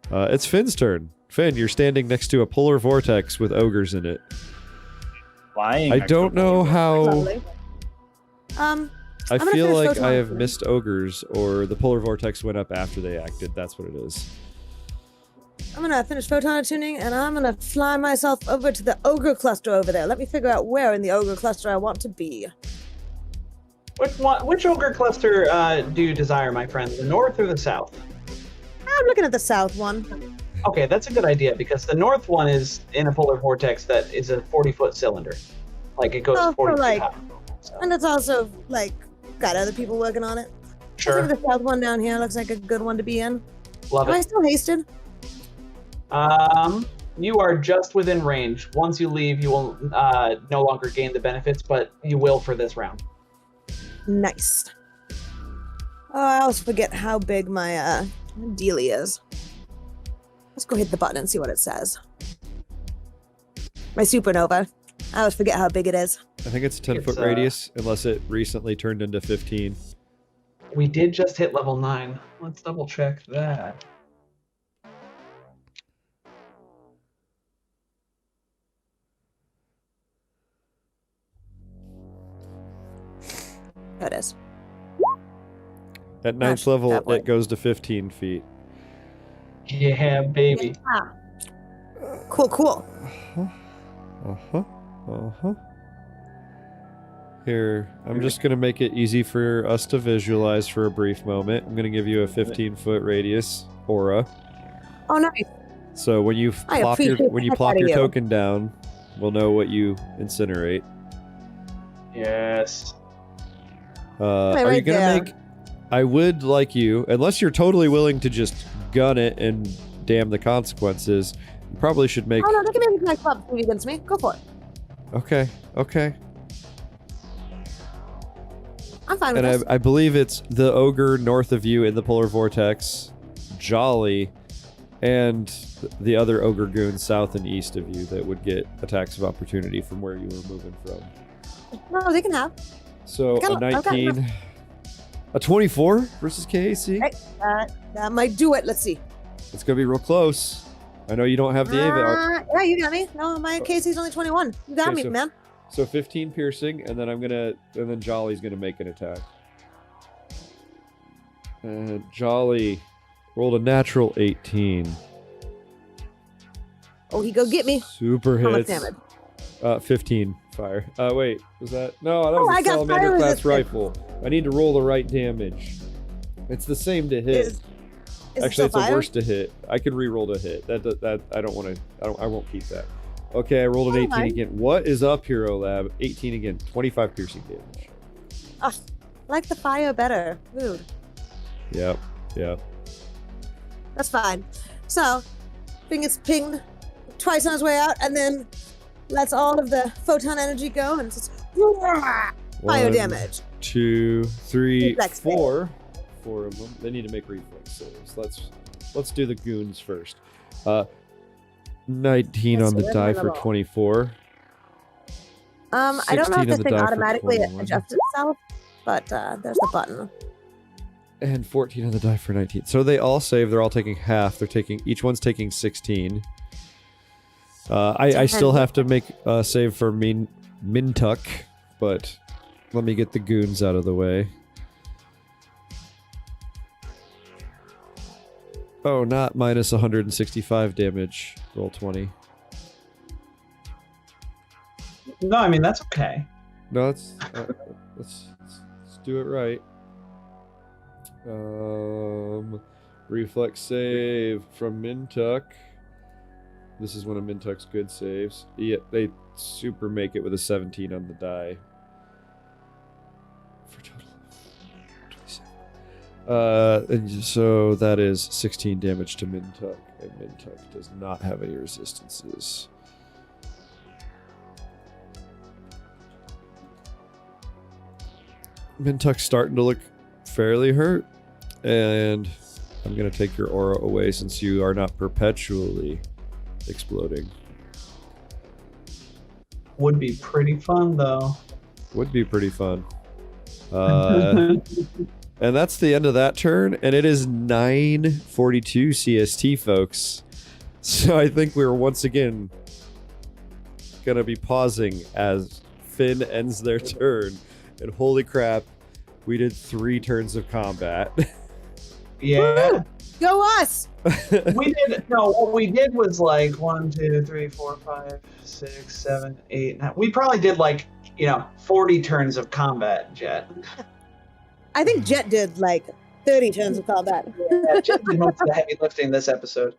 It's Finn's turn. Finn, you're standing next to a polar vortex with ogres in it. Flying. I don't know how... Lovely. I gonna feel finish like I photon have first. missed ogres, or the polar vortex went up after they acted. That's what it is. I'm gonna finish photon tuning and I'm gonna fly myself over to the ogre cluster over there. Let me figure out where in the ogre cluster I want to be. Which ogre cluster do you desire, my friend? The north or the south? I'm looking at the south one. Okay, that's a good idea, because the north one is in a polar vortex that is a 40-foot cylinder. Like, it goes 40 feet high. So, And it's also, got other people working on it. I sure. think the south one down here looks like a good one to be in. Love Am I it. still hasted? You are just within range. Once you leave, you will no longer gain the benefits, but you will for this round. Nice. Oh, I always forget how big my dealie is. Let's go hit the button and see what it says. My supernova. I always forget how big it is. I think it's a 10-foot radius, unless it recently turned into 15. We did just hit level 9. Let's double check that. There it is. At 9th level, it goes to 15 feet. Yeah, baby. Yeah. Cool. Here, I'm just going to make it easy for us to visualize for a brief moment. I'm going to give you a 15-foot radius aura. Oh, nice. So when you plop your token down, we'll know what you incinerate. Yes. Are you going to make... I would like you, unless you're totally willing to just gun it and damn the consequences, you probably should make... Oh, no, they can make my club against me. Go for it. Okay. I'm fine with And this. I believe it's the ogre north of you in the polar vortex, Jolly, and the other ogre goons south and east of you that would get attacks of opportunity from where you were moving from. No, they can have. So a 19, a 24 versus KAC. Right. That might do it. Let's see. It's gonna be real close. I know you don't have the AVA. Yeah, you got me. No, my KC's only 21. You got me, man. So 15 piercing, and then Jolly's gonna make an attack. And Jolly rolled a natural 18. Oh, he go get me. Super How much hits. damage? 15 fire. Wait, was that? No, that was I a got salamander fire class resistance. rifle. I need to roll the right damage. It's the same to hit. Is Actually, it it's a worse to hit. I could re-roll to hit. That I don't want to. I won't keep that. Okay, I rolled an 18 again. What is up, Hero Lab? 18 again. 25 piercing damage. I like the fire better. Rude. Yep. That's fine. So, thing is pinged twice on his way out, and then lets all of the photon energy go, and just fire 1, damage. 2, 3, Reflex 4. 4 of them. They need to make reflex saves. Let's do the goons first. 19 Yes, on the so die that's for my level. 24. I don't know 16 if the on the thing die for automatically 21. adjusts itself, but there's the button. And 14 on the die for 19. So they all save. They're all taking half. Each one's taking 16. I still have to make a save for Mintuck, but let me get the goons out of the way. Oh, not minus 165 damage. Roll 20. No, I mean, that's okay. No, let's do it right. Reflex save from Mintuck. This is one of Mintuck's good saves. Yeah, they super make it with a 17 on the die. For a total of 27. And so that is 16 damage to Mintuck, and Mintuck does not have any resistances. Mintuck's starting to look fairly hurt, and I'm going to take your aura away since you are not perpetually exploding. Would be pretty fun, though. Would be pretty fun. And that's the end of that turn, and it is 9:42 CST, folks. So I think we're once again going to be pausing as Finn ends their turn. And holy crap, we did 3 turns of combat. Yeah. Go us! What we did was like 1, 2, 3, 4, 5, 6, 7, 8, 9. We probably did 40 turns of combat, Jet. I think Jet did 30 turns of combat. Yeah, Jet did most of the heavy lifting this episode.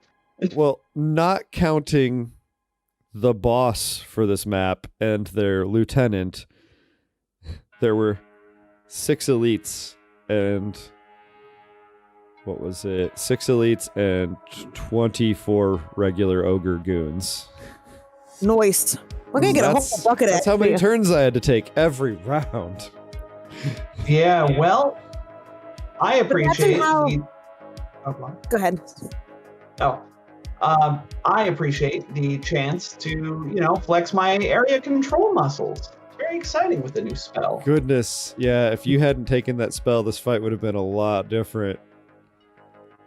Well, not counting the boss for this map and their lieutenant, there were 6 elites and what was it? 6 elites and 24 regular ogre goons. Nice. We're gonna get a whole bucket of That's how many XP. turns I had to take every round. Yeah, well, I appreciate how- the. Oh, what? Go ahead. Oh. I appreciate the chance to, flex my area control muscles. It's very exciting with the new spell. Goodness, yeah, if you hadn't taken that spell, this fight would have been a lot different.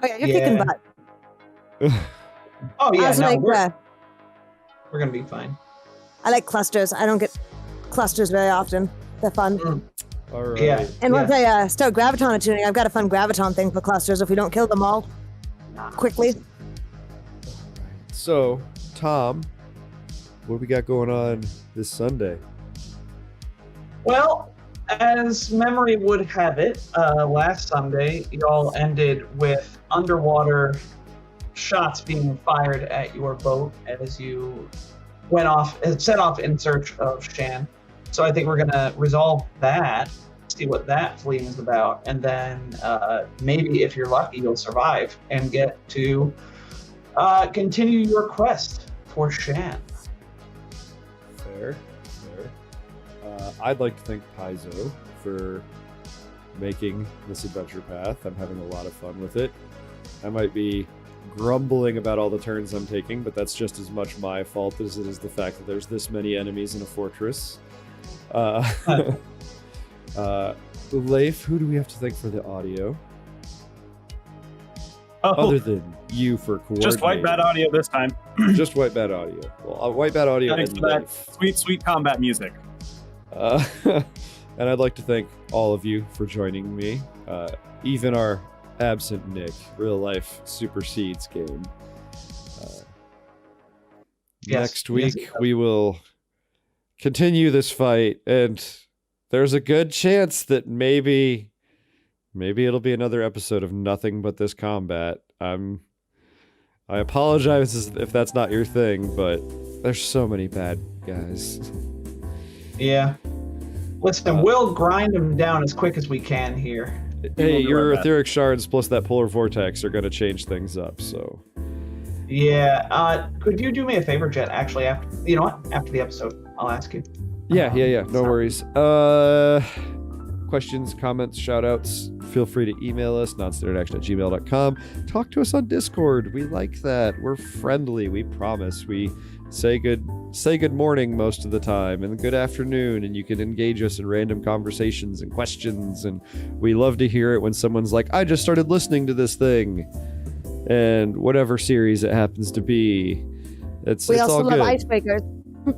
Oh yeah, you're kicking Yeah. butt. Oh I yeah, was no, like, we're gonna be fine. I like clusters. I don't get clusters very often. They're fun. All right. Yeah. And once I start graviton tuning, I've got a fun graviton thing for clusters if we don't kill them all quickly. So, Tom, what do we got going on this Sunday? Well, as memory would have it, last Sunday y'all ended with underwater shots being fired at your boat as you set off in search of Shan. So I think we're gonna resolve that, see what that fleeing is about, and then maybe if you're lucky, you'll survive and get to continue your quest for Shan. Fair. I'd like to thank Paizo for making this adventure path. I'm having a lot of fun with it. I might be grumbling about all the turns I'm taking, but that's just as much my fault as it is the fact that there's this many enemies in a fortress. Leif, who do we have to thank for the audio? Oh, Other than you for coordinating. just white bat audio this time. Just white bat audio. Well, white bat audio Thanks and for that Leif. sweet, sweet combat music. And I'd like to thank all of you for joining me. Even our absent Nick, real life supersedes game. Yes, Next week yes, we will continue this fight, and there's a good chance that maybe it'll be another episode of nothing but this combat. I apologize if that's not your thing, but there's so many bad guys. Yeah. Listen, we'll grind them down as quick as we can here. Hey, We'll do your our best. etheric shards plus that polar vortex are going to change things up, so. Yeah. Could you do me a favor, Jet? Actually, after the episode, I'll ask you. Yeah. No worries. Questions, comments, shout-outs, feel free to email us, nonstandardaction@gmail.com. Talk to us on Discord. We like that. We're friendly, we promise. We say good morning most of the time, and good afternoon, and you can engage us in random conversations and questions, and we love to hear it when someone's like, I just started listening to this thing, and whatever series it happens to be. It's We all also good. love icebreakers.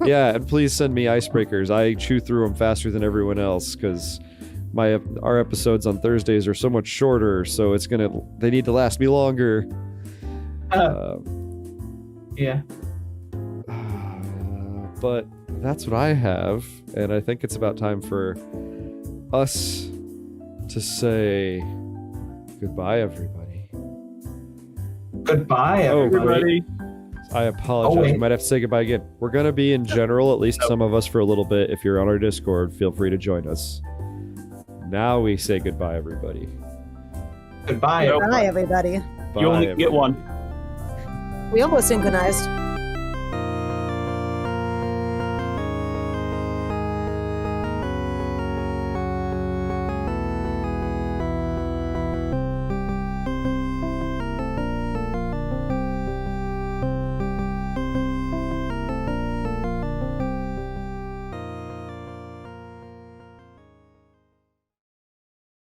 Yeah, and please send me icebreakers. I chew through them faster than everyone else because our episodes on Thursdays are so much shorter, so they need to last me longer. Yeah. But that's what I have, and I think it's about time for us to say goodbye, everybody. Goodbye, Oh, everybody. Everybody, I apologize. wait. We might have to say goodbye again. We're going to be in general, at least some of us, for a little bit. If you're on our Discord, feel free to join us. Now we say goodbye, everybody. Goodbye. Nope. Bye, everybody. Bye, you only get everybody. one. We almost synchronized.